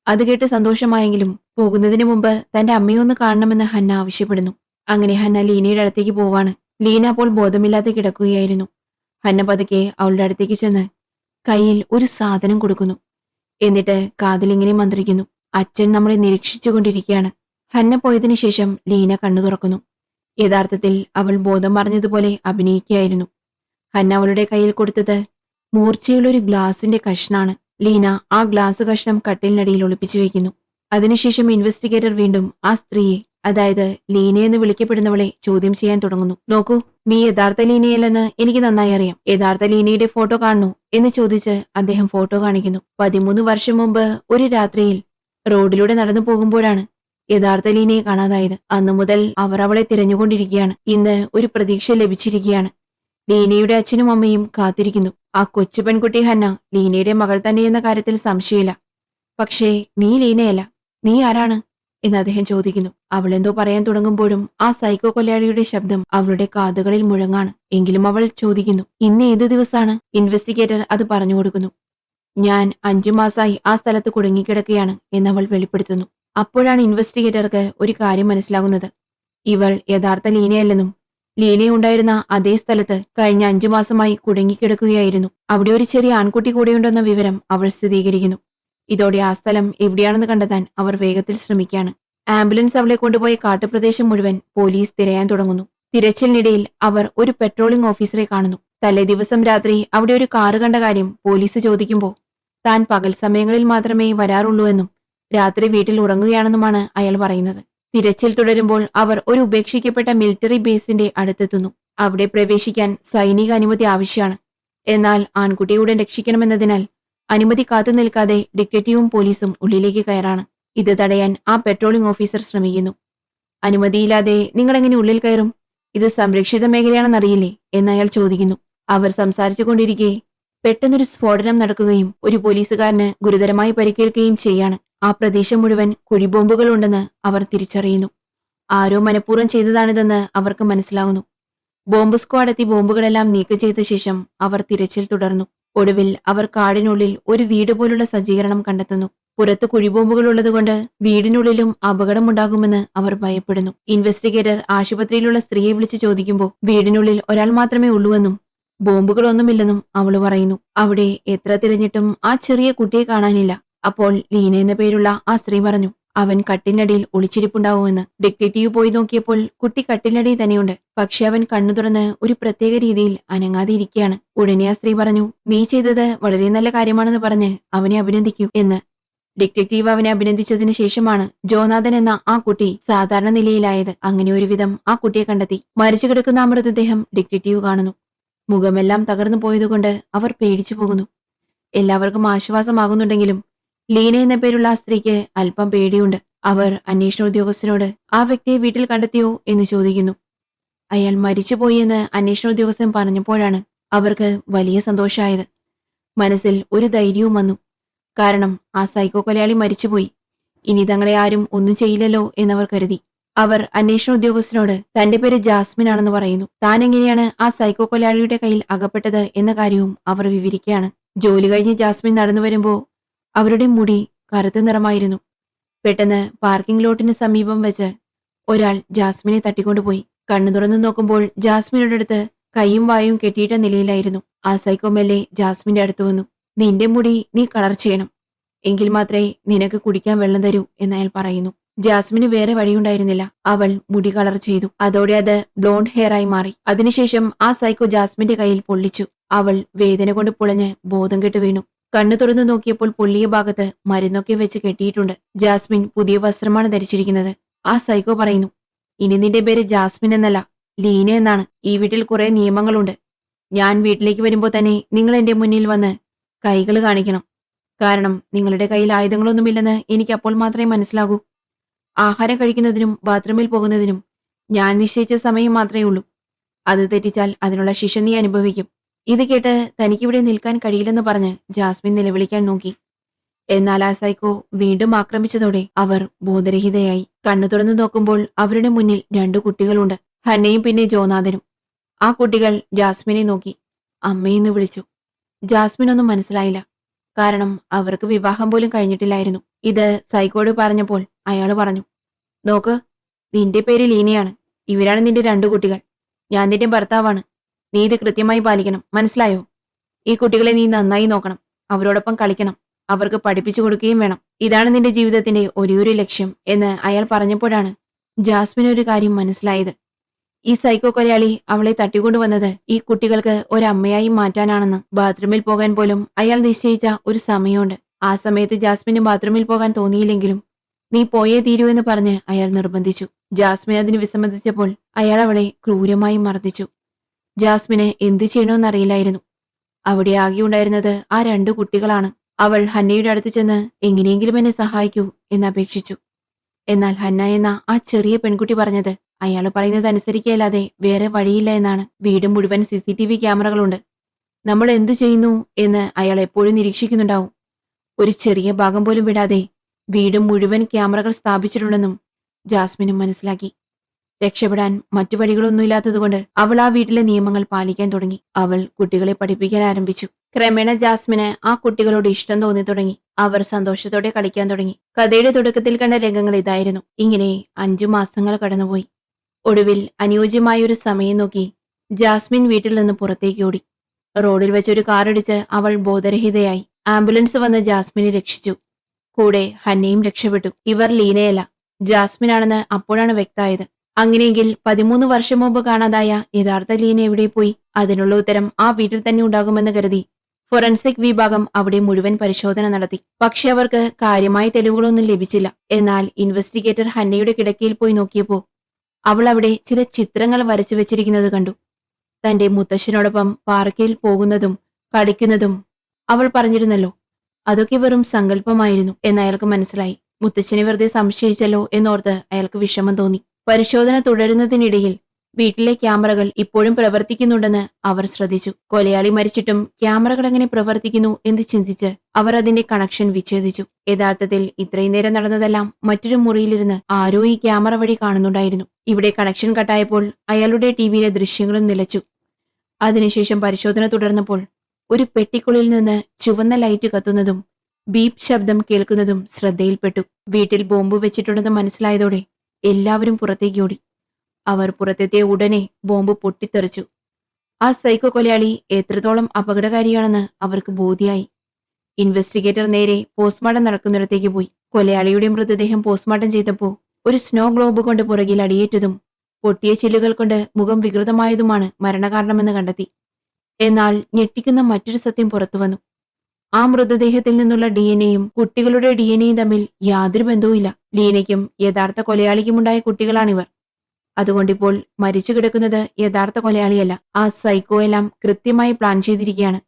അത് കേട്ട് സന്തോഷമായെങ്കിലും പോകുന്നതിന് മുമ്പ് തന്റെ അമ്മയെ ഒന്ന് കാണണമെന്ന് ഹന്ന ആവശ്യപ്പെടുന്നു. അങ്ങനെ ഹന്ന ലീനയുടെ അടുത്തേക്ക് പോവാണ്. ലീന അപ്പോൾ ബോധമില്ലാതെ കിടക്കുകയായിരുന്നു. ഹന്ന പതുക്കെ അവളുടെ അടുത്തേക്ക് ചെന്ന് കയ്യിൽ ഒരു സാധനം കൊടുക്കുന്നു. എന്നിട്ട് കാതിലിങ്ങനെ മന്ത്രിക്കുന്നു. അച്ഛൻ നമ്മളെ നിരീക്ഷിച്ചുകൊണ്ടിരിക്കുകയാണ്. ഹന്ന പോയതിനു ശേഷം ലീന കണ്ണു തുറക്കുന്നു. യഥാർത്ഥത്തിൽ അവൾ ബോധം പറഞ്ഞതുപോലെ അഭിനയിക്കുകയായിരുന്നു. ഹന്ന അവളുടെ കയ്യിൽ കൊടുത്തത് മൂർച്ചയുള്ളൊരു ഗ്ലാസിന്റെ കഷ്ണാണ്. ലീന ആ ഗ്ലാസ് കഷ്ണം കട്ടിലിനടിയിൽ ഒളിപ്പിച്ചു വെക്കുന്നു. അതിനുശേഷം ഇൻവെസ്റ്റിഗേറ്റർ വീണ്ടും ആ സ്ത്രീയെ, അതായത് ലീനയെന്ന് വിളിക്കപ്പെടുന്നവളെ ചോദ്യം ചെയ്യാൻ തുടങ്ങുന്നു. നോക്കൂ, നീ യഥാർത്ഥ ലീനയല്ലെന്ന് എനിക്ക് നന്നായി അറിയാം. യഥാർത്ഥ ലീനയുടെ ഫോട്ടോ കാണണോ എന്ന് ചോദിച്ച് അദ്ദേഹം ഫോട്ടോ കാണിക്കുന്നു. 13 വർഷം മുമ്പ് ഒരു രാത്രിയിൽ റോഡിലൂടെ നടന്നു പോകുമ്പോഴാണ് യഥാർത്ഥ ലീനയെ കാണാതായത്. അന്നു മുതൽ അവർ അവളെ തിരഞ്ഞുകൊണ്ടിരിക്കുകയാണ്. ഇന്ന് ഒരു പ്രതീക്ഷ ലഭിച്ചിരിക്കുകയാണ്. ലീനയുടെ അച്ഛനും അമ്മയും കാത്തിരിക്കുന്നു. ആ കൊച്ചു പെൺകുട്ടി ഹന്ന ലീനയുടെ മകൾ തന്നെയെന്ന കാര്യത്തിൽ സംശയമില്ല. പക്ഷേ നീ ലീനയല്ല, നീ ആരാണ് എന്ന് അദ്ദേഹം ചോദിക്കുന്നു. അവൾ എന്തോ പറയാൻ തുടങ്ങുമ്പോഴും ആ സൈക്കോ കൊലയാളിയുടെ ശബ്ദം അവളുടെ കാതുകളിൽ മുഴങ്ങാണ്. എങ്കിലും അവൾ ചോദിക്കുന്നു, ഇന്ന് ഏത് ദിവസമാണ്? ഇൻവെസ്റ്റിഗേറ്റർ അത് പറഞ്ഞു കൊടുക്കുന്നു. ഞാൻ 5 മാസമായി ആ സ്ഥലത്ത് കുടുങ്ങിക്കിടക്കുകയാണ് എന്നവൾ വെളിപ്പെടുത്തുന്നു. അപ്പോഴാണ് ഇൻവെസ്റ്റിഗേറ്റർക്ക് ഒരു കാര്യം മനസ്സിലാകുന്നത്. ഇവൾ യഥാർത്ഥ ലീനയല്ലെന്നും ലീനയുണ്ടായിരുന്ന അതേ സ്ഥലത്ത് കഴിഞ്ഞ 5 മാസമായി കുടുങ്ങിക്കിടക്കുകയായിരുന്നു. അവിടെ ഒരു ചെറിയ ആൺകുട്ടി കൂടെയുണ്ടെന്ന വിവരം അവൾ സ്ഥിരീകരിക്കുന്നു. ഇതോടെ ആ സ്ഥലം എവിടെയാണെന്ന് കണ്ടെത്താൻ അവർ വേഗത്തിൽ ശ്രമിക്കുകയാണ്. ആംബുലൻസ് അവളെ കൊണ്ടുപോയ കാട്ടുപ്രദേശം മുഴുവൻ പോലീസ് തിരയാൻ തുടങ്ങുന്നു. തിരച്ചിലിനിടയിൽ അവർ ഒരു പെട്രോളിംഗ് ഓഫീസറെ കാണുന്നു. തലേ ദിവസം രാത്രി അവിടെ ഒരു കാറ് കണ്ട കാര്യം പോലീസ് ചോദിക്കുമ്പോൾ താൻ പകൽ സമയങ്ങളിൽ മാത്രമേ വരാറുള്ളൂ എന്നും രാത്രി വീട്ടിൽ ഉറങ്ങുകയാണെന്നുമാണ് അയാൾ പറയുന്നത്. തിരച്ചിൽ തുടരുമ്പോൾ അവർ ഒരു ഉപേക്ഷിക്കപ്പെട്ട മിലിറ്ററി ബേസിന്റെ അടുത്തെത്തുന്നു. അവിടെ പ്രവേശിക്കാൻ സൈനിക അനുമതി ആവശ്യമാണ്. എന്നാൽ ആൺകുട്ടിയെ ഉടൻ രക്ഷിക്കണമെന്നതിനാൽ അനുമതി കാത്തു നിൽക്കാതെ ഡിറ്റക്റ്റീവും പോലീസും ഉള്ളിലേക്ക് കയറാണ്. ഇത് തടയാൻ ആ പെട്രോളിംഗ് ഓഫീസർ ശ്രമിക്കുന്നു. അനുമതിയില്ലാതെ നിങ്ങളെങ്ങനെ ഉള്ളിൽ കയറും? ഇത് സംരക്ഷിത മേഖലയാണെന്നറിയില്ലേ എന്നയാൾ ചോദിക്കുന്നു. അവർ സംസാരിച്ചു കൊണ്ടിരിക്കെ പെട്ടെന്നൊരു സ്ഫോടനം നടക്കുകയും ഒരു പോലീസുകാരന് ഗുരുതരമായി പരിക്കേൽക്കുകയും ചെയ്യാണ്. ആ പ്രദേശം മുഴുവൻ കുഴിബോംബുകൾ ഉണ്ടെന്ന് അവർ തിരിച്ചറിയുന്നു. ആരോ മനഃപൂർവ്വം ചെയ്തതാണിതെന്ന് അവർക്ക് മനസ്സിലാവുന്നു. ബോംബ് സ്ക്വാഡ് എത്തി ബോംബുകളെല്ലാം നീക്കം ചെയ്ത ശേഷം അവർ തിരച്ചിൽ തുടർന്നു. ഒടുവിൽ അവർ കാടിനുള്ളിൽ ഒരു വീട് പോലുള്ള സജ്ജീകരണം കണ്ടെത്തുന്നു. പുറത്ത് കുഴിബോംബുകൾ ഉള്ളതുകൊണ്ട് വീടിനുള്ളിലും അപകടമുണ്ടാകുമെന്ന് അവർ ഭയപ്പെടുന്നു. ഇൻവെസ്റ്റിഗേറ്റർ ആശുപത്രിയിലുള്ള സ്ത്രീയെ വിളിച്ച് ചോദിക്കുമ്പോൾ വീടിനുള്ളിൽ ഒരാൾ മാത്രമേ ഉള്ളൂവെന്നും ബോംബുകളൊന്നുമില്ലെന്നും അവൾ പറയുന്നു. അവിടെ എത്ര തിരഞ്ഞിട്ടും ആ ചെറിയ കുട്ടിയെ കാണാനില്ല. അപ്പോൾ ലീന എന്ന പേരുള്ള ആ സ്ത്രീ പറഞ്ഞു, അവൻ കട്ടിനടിയിൽ ഒളിച്ചിരിപ്പുണ്ടാവുമെന്ന്. ഡിറ്റക്റ്റീവ് പോയി നോക്കിയപ്പോൾ കുട്ടി കട്ടിനടിയിൽ തന്നെയുണ്ട്. പക്ഷെ അവൻ കണ്ണു തുറന്ന് ഒരു പ്രത്യേക രീതിയിൽ അനങ്ങാതെ ഇരിക്കുകയാണ്. ഉടനെ ആ സ്ത്രീ പറഞ്ഞു, നീ ചെയ്തത് വളരെ നല്ല കാര്യമാണെന്ന് പറഞ്ഞ് അവനെ അഭിനന്ദിക്കൂ എന്ന്. ഡിറ്റക്റ്റീവ് അവനെ അഭിനന്ദിച്ചതിന് ശേഷമാണ് ജോനാഥൻ എന്ന ആ കുട്ടി സാധാരണ നിലയിലായത്. അങ്ങനെ ഒരുവിധം ആ കുട്ടിയെ കണ്ടെത്തി. മരിച്ചു കിടക്കുന്ന ആ മൃതദേഹം ഡിറ്റക്റ്റീവ് കാണുന്നു. മുഖമെല്ലാം തകർന്നു പോയതുകൊണ്ട് അവർ പേടിച്ചു പോകുന്നു. എല്ലാവർക്കും ആശ്വാസമാകുന്നുണ്ടെങ്കിലും ലീന എന്ന പേരുള്ള ആ സ്ത്രീക്ക് അല്പം പേടിയുണ്ട്. അവർ അന്വേഷണ ഉദ്യോഗസ്ഥനോട് ആ വ്യക്തിയെ വീട്ടിൽ കണ്ടെത്തിയോ എന്ന് ചോദിക്കുന്നു. അയാൾ മരിച്ചുപോയി എന്ന് അന്വേഷണ ഉദ്യോഗസ്ഥൻ പറഞ്ഞപ്പോഴാണ് അവർക്ക് വലിയ സന്തോഷമായത്. മനസ്സിൽ ഒരു ധൈര്യവും വന്നു. കാരണം ആ സൈക്കോ കൊലയാളി മരിച്ചുപോയി. ഇനി തങ്ങളെ ആരും ഒന്നും ചെയ്യില്ലല്ലോ എന്നവർ കരുതി. അവർ അന്വേഷണ ഉദ്യോഗസ്ഥനോട് തന്റെ പേര് ജാസ്മിൻ ആണെന്ന് പറയുന്നു. താൻ എങ്ങനെയാണ് ആ സൈക്കോ കൊലയാളിയുടെ കയ്യിൽ അകപ്പെട്ടത് എന്ന കാര്യവും അവർ വിവരിക്കുകയാണ്. ജോലി കഴിഞ്ഞ് ജാസ്മിൻ നടന്നു വരുമ്പോൾ അവരുടെ മുടി കറുത്ത നിറമായിരുന്നു. പെട്ടെന്ന് പാർക്കിംഗ് ലോട്ടിന് സമീപം വെച്ച് ഒരാൾ ജാസ്മിനെ തട്ടിക്കൊണ്ടുപോയി. കണ്ണു തുറന്നു നോക്കുമ്പോൾ ജാസ്മിനുടെ അടുത്ത് കൈയും വായും കെട്ടിയിട്ട നിലയിലായിരുന്നു. ആ സൈക്കോ മെല്ലെ ജാസ്മിന്റെ അടുത്ത് വന്നു. നിന്റെ മുടി നീ കളർ ചെയ്യണം, എങ്കിൽ മാത്രമേ നിനക്ക് കുടിക്കാൻ വെള്ളം തരൂ എന്നയാൾ പറയുന്നു. ജാസ്മിന് വേറെ വഴിയുണ്ടായിരുന്നില്ല. അവൾ മുടി കളർ ചെയ്തു. അതോടെ അത് ബ്ലോണ്ട് ഹെയർ ആയി മാറി. അതിനുശേഷം ആ സൈക്കോ ജാസ്മിന്റെ കയ്യിൽ പൊള്ളിച്ചു. അവൾ വേദന കൊണ്ട് പുളഞ്ഞ് ബോധം കെട്ടു വീണു. കണ്ണു തുറന്നു നോക്കിയപ്പോൾ പൊള്ളിയ ഭാഗത്ത് മരുന്നൊക്കെ വെച്ച് കെട്ടിയിട്ടുണ്ട്. ജാസ്മിൻ പുതിയ വസ്ത്രമാണ് ധരിച്ചിരിക്കുന്നത്. ആ സൈക്കോ പറയുന്നു, ഇനി നിന്റെ പേര് ജാസ്മിൻ എന്നല്ല, ലീന എന്നാണ്. ഈ വീട്ടിൽ കുറെ നിയമങ്ങളുണ്ട്. ഞാൻ വീട്ടിലേക്ക് വരുമ്പോൾ തന്നെ നിങ്ങൾ എന്റെ മുന്നിൽ വന്ന് കൈകൾ കാണിക്കണം. കാരണം നിങ്ങളുടെ കയ്യിൽ ആയുധങ്ങളൊന്നുമില്ലെന്ന് എനിക്ക് അപ്പോൾ മാത്രമേ മനസ്സിലാകൂ. ആഹാരം കഴിക്കുന്നതിനും ബാത്റൂമിൽ പോകുന്നതിനും ഞാൻ നിശ്ചയിച്ച സമയം മാത്രമേ ഉള്ളൂ. അത് തെറ്റിച്ചാൽ അതിനുള്ള ശിക്ഷ നീ അനുഭവിക്കും. ഇത് കേട്ട് തനിക്കിവിടെ നിൽക്കാൻ കഴിയില്ലെന്ന് പറഞ്ഞ് ജാസ്മിൻ നിലവിളിക്കാൻ നോക്കി. എന്നാൽ ആ സൈക്കോ വീണ്ടും ആക്രമിച്ചതോടെ അവർ ബോധരഹിതയായി. കണ്ണു തുറന്നു നോക്കുമ്പോൾ അവരുടെ മുന്നിൽ 2 കുട്ടികളുണ്ട്. ഹന്നയും പിന്നെ ജോനാഥനും. ആ കുട്ടികൾ ജാസ്മിനെ നോക്കി അമ്മയെന്ന് വിളിച്ചു. ജാസ്മിൻ ഒന്നും മനസ്സിലായില്ല. കാരണം അവർക്ക് വിവാഹം പോലും കഴിഞ്ഞിട്ടില്ലായിരുന്നു. ഇത് സൈക്കോയോട് പറഞ്ഞപ്പോൾ അയാൾ പറഞ്ഞു, നോക്ക്, നിന്റെ പേര് ലീനയാണ്. ഇവരാണ് നിന്റെ 2 കുട്ടികൾ. ഞാൻ നിന്റെ ഭർത്താവാണ്. നീ ഇത് കൃത്യമായി പാലിക്കണം. മനസ്സിലായോ? ഈ കുട്ടികളെ നീ നന്നായി നോക്കണം. അവരോടൊപ്പം കളിക്കണം. അവർക്ക് പഠിപ്പിച്ചു കൊടുക്കുകയും വേണം. ഇതാണ് നിന്റെ ജീവിതത്തിന്റെ ഒരേയൊരു ലക്ഷ്യം എന്ന് അയാൾ പറഞ്ഞപ്പോഴാണ് ജാസ്മിന് ഒരു കാര്യം മനസ്സിലായത്. ഈ സൈക്കോ കൊലയാളി അവളെ തട്ടിക്കൊണ്ടുവന്നത് ഈ കുട്ടികൾക്ക് ഒരമ്മയായി മാറ്റാനാണെന്ന്. ബാത്റൂമിൽ പോകാൻ പോലും അയാൾ നിശ്ചയിച്ച ഒരു സമയമുണ്ട്. ആ സമയത്ത് ജാസ്മിന് ബാത്റൂമിൽ പോകാൻ തോന്നിയില്ലെങ്കിലും നീ പോയേ തീരൂ എന്ന് പറഞ്ഞ് അയാൾ നിർബന്ധിച്ചു. ജാസ്മിൻ അതിന് വിസമ്മതിച്ചപ്പോൾ അയാൾ അവളെ ക്രൂരമായി മർദ്ദിച്ചു. ജാസ്മിന് എന്ത് ചെയ്യണമെന്നറിയില്ലായിരുന്നു. അവിടെ ആകെ ഉണ്ടായിരുന്നത് ആ 2 കുട്ടികളാണ്. അവൾ ഹന്നയുടെ അടുത്ത് ചെന്ന് എങ്ങനെയെങ്കിലും എന്നെ സഹായിക്കൂ എന്നപേക്ഷിച്ചു. എന്നാൽ ഹന്ന എന്ന ആ ചെറിയ പെൺകുട്ടി പറഞ്ഞത് അയാൾ പറയുന്നത് അനുസരിക്കല്ലാതെ വേറെ വഴിയില്ല എന്നാണ്. വീട് മുഴുവൻ CCTV ക്യാമറകളുണ്ട്. നമ്മൾ എന്തു ചെയ്യുന്നു എന്ന് അയാൾ എപ്പോഴും നിരീക്ഷിക്കുന്നുണ്ടാവും. ഒരു ചെറിയ ഭാഗം പോലും വിടാതെ വീട് മുഴുവൻ ക്യാമറകൾ സ്ഥാപിച്ചിട്ടുണ്ടെന്നും ജാസ്മിനും മനസ്സിലാക്കി. രക്ഷപ്പെടാൻ മറ്റു വഴികളൊന്നുമില്ലാത്തതുകൊണ്ട് അവൾ ആ വീട്ടിലെ നിയമങ്ങൾ പാലിക്കാൻ തുടങ്ങി. അവൾ കുട്ടികളെ പഠിപ്പിക്കാൻ ആരംഭിച്ചു. ക്രമേണ ജാസ്മിന് ആ കുട്ടികളോട് ഇഷ്ടം തോന്നി തുടങ്ങി. അവർ സന്തോഷത്തോടെ കളിക്കാൻ തുടങ്ങി. കഥയുടെ തുടക്കത്തിൽ കണ്ട രംഗങ്ങൾ ഇതായിരുന്നു. ഇങ്ങനെ 5 മാസങ്ങൾ കടന്നുപോയി. ഒടുവിൽ അനുയോജ്യമായ ഒരു സമയം നോക്കി ജാസ്മിൻ വീട്ടിൽ നിന്ന് പുറത്തേക്ക് ഓടി. റോഡിൽ വെച്ചൊരു കാറിടിച്ച് അവൾ ബോധരഹിതയായി. ആംബുലൻസ് വന്ന് ജാസ്മിനെ രക്ഷിച്ചു. കൂടെ ഹന്നയും രക്ഷപ്പെട്ടു. ഇവർ ലീനയല്ല, ജാസ്മിനാണെന്ന് അപ്പോഴാണ് വ്യക്തമായത്. അങ്ങനെയെങ്കിൽ 13 വർഷം മുമ്പ് കാണാതായ യഥാർത്ഥ ലീന എവിടെ പോയി? അതിനുള്ള ഉത്തരം ആ വീട്ടിൽ തന്നെ ഉണ്ടാകുമെന്ന് കരുതി ഫോറൻസിക് വിഭാഗം അവിടെ മുഴുവൻ പരിശോധന നടത്തി. പക്ഷെ അവർക്ക് കാര്യമായ തെളിവുകളൊന്നും ലഭിച്ചില്ല. എന്നാൽ ഇൻവെസ്റ്റിഗേറ്റർ ഹന്നയുടെ കിടക്കയിൽ പോയി നോക്കിയപ്പോൾ അവൾ അവിടെ ചില ചിത്രങ്ങൾ വരച്ചു വെച്ചിരിക്കുന്നത് കണ്ടു. തന്റെ മുത്തശ്ശനോടൊപ്പം പാർക്കിൽ പോകുന്നതും കളിക്കുന്നതും അവൾ പറഞ്ഞിരുന്നല്ലോ, അതൊക്കെ വെറും സങ്കല്പമായിരുന്നു എന്ന് അയാൾക്ക് മനസ്സിലായി. മുത്തച്ഛനെ വെറുതെ സംശയിച്ചല്ലോ എന്നോർത്ത് അയാൾക്ക് വിഷമം തോന്നി. പരിശോധന തുടരുന്നതിനിടയിൽ വീട്ടിലെ ക്യാമറകൾ ഇപ്പോഴും പ്രവർത്തിക്കുന്നുണ്ടെന്ന് അവർ ശ്രദ്ധിച്ചു. കൊലയാളി മരിച്ചിട്ടും ക്യാമറകൾ എങ്ങനെ പ്രവർത്തിക്കുന്നു എന്ന് ചിന്തിച്ച് അവർ അതിന്റെ കണക്ഷൻ വിച്ഛേദിച്ചു. യഥാർത്ഥത്തിൽ ഇത്രയും നേരം നടന്നതെല്ലാം മറ്റൊരു മുറിയിലിരുന്ന് ആരോ ഈ ക്യാമറ വഴി കാണുന്നുണ്ടായിരുന്നു. ഇവിടെ കണക്ഷൻ കട്ടായപ്പോൾ അയാളുടെ ടിവിയിലെ ദൃശ്യങ്ങളും നിലച്ചു. അതിനുശേഷം പരിശോധന തുടർന്നപ്പോൾ ഒരു പെട്ടിക്കുള്ളിൽ നിന്ന് ചുവന്ന ലൈറ്റ് കത്തുന്നതും ബീപ് ശബ്ദം കേൾക്കുന്നതും ശ്രദ്ധയിൽപ്പെട്ടു. വീട്ടിൽ ബോംബ് വെച്ചിട്ടുണ്ടെന്ന് മനസ്സിലായതോടെ എല്ലാവരും പുറത്തേക്ക് ഓടി. അവർ പുറത്തെത്തിയ ഉടനെ ബോംബ് പൊട്ടിത്തെറിച്ചു. ആ സൈക്കോ കൊലയാളി എത്രത്തോളം അപകടകാരിയാണെന്ന് അവർക്ക് ബോധ്യായി. ഇൻവെസ്റ്റിഗേറ്റർ നേരെ പോസ്റ്റ്മോർട്ടം നടക്കുന്നിടത്തേക്ക് പോയി. കൊലയാളിയുടെ മൃതദേഹം പോസ്റ്റ്മോർട്ടം ചെയ്തപ്പോൾ ഒരു സ്നോ ഗ്ലോബ് കൊണ്ട് പുറകിൽ അടിയേറ്റതും പൊട്ടിയ ചില്ലുകൾ കൊണ്ട് മുഖം വികൃതമായതുമാണ് മരണകാരണമെന്ന് കണ്ടെത്തി. എന്നാൽ ഞെട്ടിക്കുന്ന മറ്റൊരു സത്യം പുറത്തുവന്നു. ആ മൃതദേഹത്തിൽ നിന്നുള്ള DNA-യും കുട്ടികളുടെ DNA-യും തമ്മിൽ യാതൊരു ബന്ധവുമില്ല. ലീനയ്ക്കും യഥാർത്ഥ കൊലയാളിക്കുമുണ്ടായ കുട്ടികളാണിവർ. അതുകൊണ്ടിപ്പോൾ മരിച്ചു കിടക്കുന്നത് യഥാർത്ഥ കൊലയാളിയല്ല, ആ സൈക്കോ എല്ലാം കൃത്യമായി പ്ലാൻ ചെയ്തിരിക്കുകയാണ്.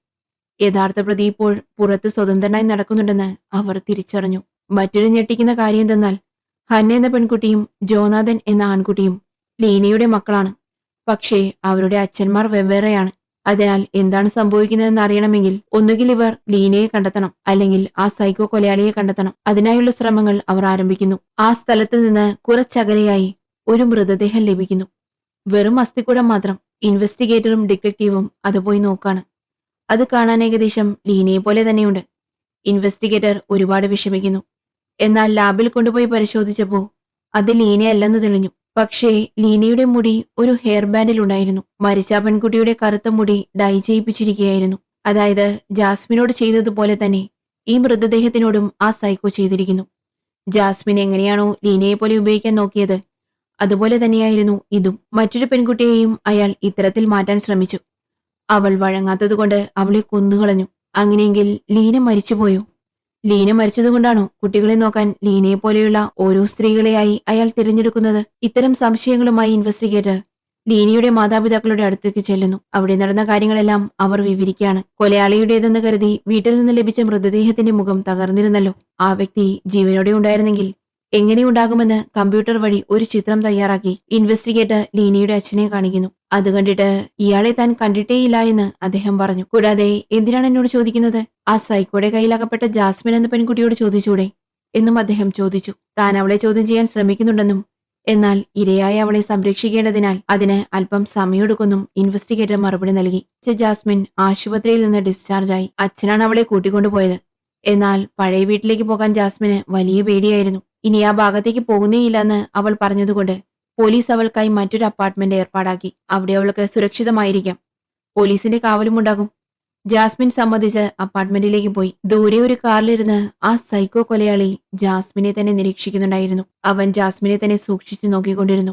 യഥാർത്ഥ പ്രതി ഇപ്പോൾ പുറത്ത് സ്വതന്ത്രനായി നടക്കുന്നുണ്ടെന്ന് അവർ തിരിച്ചറിഞ്ഞു. മറ്റൊരു ഞെട്ടിക്കുന്ന കാര്യം എന്തെന്നാൽ ഹന്ന എന്ന പെൺകുട്ടിയും ജോനാഥൻ എന്ന ആൺകുട്ടിയും ലീനയുടെ മക്കളാണ്. പക്ഷേ അവരുടെ അച്ഛന്മാർ വെവ്വേറെയാണ്. അതിനാൽ എന്താണ് സംഭവിക്കുന്നതെന്ന് അറിയണമെങ്കിൽ ഒന്നുകിൽ ഇവർ ലീനയെ കണ്ടെത്തണം, അല്ലെങ്കിൽ ആ സൈക്കോ കൊലയാളിയെ കണ്ടെത്തണം. അതിനായുള്ള ശ്രമങ്ങൾ അവർ ആരംഭിക്കുന്നു. ആ സ്ഥലത്ത് നിന്ന് കുറച്ചകലെയായി ഒരു മൃതദേഹം ലഭിക്കുന്നു. വെറും അസ്ഥികൂടം മാത്രം. ഇൻവെസ്റ്റിഗേറ്ററും ഡിറ്റക്റ്റീവും അത് പോയി നോക്കാണ്. അത് കാണാൻ ഏകദേശം ലീനയെ പോലെ തന്നെയുണ്ട്. ഇൻവെസ്റ്റിഗേറ്റർ ഒരുപാട് വിഷമിക്കുന്നു. എന്നാൽ ലാബിൽ കൊണ്ടുപോയി പരിശോധിച്ചപ്പോൾ അത് ലീനയല്ലെന്ന് തെളിഞ്ഞു. പക്ഷേ ലീനയുടെ മുടി ഒരു ഹെയർ ബാൻഡിൽ ഉണ്ടായിരുന്നു. മരിച്ച പെൺകുട്ടിയുടെ കറുത്ത മുടി ഡൈ ചെയ്യിപ്പിച്ചിരിക്കുകയായിരുന്നു. അതായത് ജാസ്മിനോട് ചെയ്തതുപോലെ തന്നെ ഈ മൃതദേഹത്തിനോടും ആ സൈക്കോ ചെയ്തിരിക്കുന്നു. ജാസ്മിൻ എങ്ങനെയാണോ ലീനയെ പോലെ ഉപയോഗിക്കാൻ നോക്കിയത്, അതുപോലെ തന്നെയായിരുന്നു ഇതും. മറ്റൊരു പെൺകുട്ടിയെയും അയാൾ ഇത്തരത്തിൽ മാറ്റാൻ ശ്രമിച്ചു. അവൾ വഴങ്ങാത്തതുകൊണ്ട് അവളെ കൊന്നുകളഞ്ഞു. അങ്ങനെയെങ്കിൽ ലീന മരിച്ചുപോയോ? ലീന മരിച്ചതുകൊണ്ടാണോ കുട്ടികളെ നോക്കാൻ ലീനയെ പോലെയുള്ള ഓരോ സ്ത്രീകളെയായി അയാൾ തിരഞ്ഞെടുക്കുന്നത്? ഇത്തരം സംശയങ്ങളുമായി ഇൻവെസ്റ്റിഗേറ്റർ ലീനയുടെ മാതാപിതാക്കളുടെ അടുത്തേക്ക് ചെല്ലുന്നു. അവിടെ നടന്ന കാര്യങ്ങളെല്ലാം അവർ വിവരിക്കുകയാണ്. കൊലയാളിയുടേതെന്ന് കരുതി വീട്ടിൽ നിന്ന് ലഭിച്ച മൃതദേഹത്തിന്റെ മുഖം തകർന്നിരുന്നല്ലോ. ആ വ്യക്തി ജീവനോടെ ഉണ്ടായിരുന്നെങ്കിൽ എങ്ങനെയുണ്ടാകുമെന്ന് കമ്പ്യൂട്ടർ വഴി ഒരു ചിത്രം തയ്യാറാക്കി ഇൻവെസ്റ്റിഗേറ്റർ ലീനയുടെ അച്ഛനെ കാണിക്കുന്നു. അത് കണ്ടിട്ട് ഇയാളെ താൻ കണ്ടിട്ടേയില്ല എന്ന് അദ്ദേഹം പറഞ്ഞു. കൂടാതെ എന്തിനാണ് എന്നോട് ചോദിക്കുന്നത്? ആ സൈക്കോയുടെ കയ്യിലകപ്പെട്ട ജാസ്മിൻ എന്ന പെൺകുട്ടിയോട് ചോദിച്ചൂടെ എന്നും അദ്ദേഹം ചോദിച്ചു. താൻ അവളെ ചോദ്യം ചെയ്യാൻ ശ്രമിക്കുന്നുണ്ടെന്നും എന്നാൽ ഇരയായ അവളെ സംരക്ഷിക്കേണ്ടതിനാൽ അതിന് അല്പം സമയമെടുക്കുമെന്നും ഇൻവെസ്റ്റിഗേറ്റർ മറുപടി നൽകി. ജാസ്മിൻ ആശുപത്രിയിൽ നിന്ന് ഡിസ്ചാർജായി. അച്ഛനാണ് അവളെ കൂട്ടിക്കൊണ്ടുപോയത്. എന്നാൽ പഴയ വീട്ടിലേക്ക് പോകാൻ ജാസ്മിന് വലിയ പേടിയായിരുന്നു. ഇനി ആ ഭാഗത്തേക്ക് പോകുന്നേയില്ലെന്ന് അവൾ പറഞ്ഞതുകൊണ്ട് പോലീസ് അവൾക്കായി മറ്റൊരു അപ്പാർട്ട്മെന്റ് ഏർപ്പാടാക്കി. അവിടെ അവൾക്ക് സുരക്ഷിതമായിരിക്കാം. പോലീസിന്റെ കാവലുമുണ്ടാകും. ജാസ്മിൻ സമ്മതിച്ച് അപ്പാർട്ട്മെന്റിലേക്ക് പോയി. ദൂരെ ഒരു കാറിലിരുന്ന് ആ സൈക്കോ കൊലയാളി ജാസ്മിനെ തന്നെ നിരീക്ഷിക്കുന്നുണ്ടായിരുന്നു. അവൻ ജാസ്മിനെ തന്നെ സൂക്ഷിച്ചു നോക്കിക്കൊണ്ടിരുന്നു.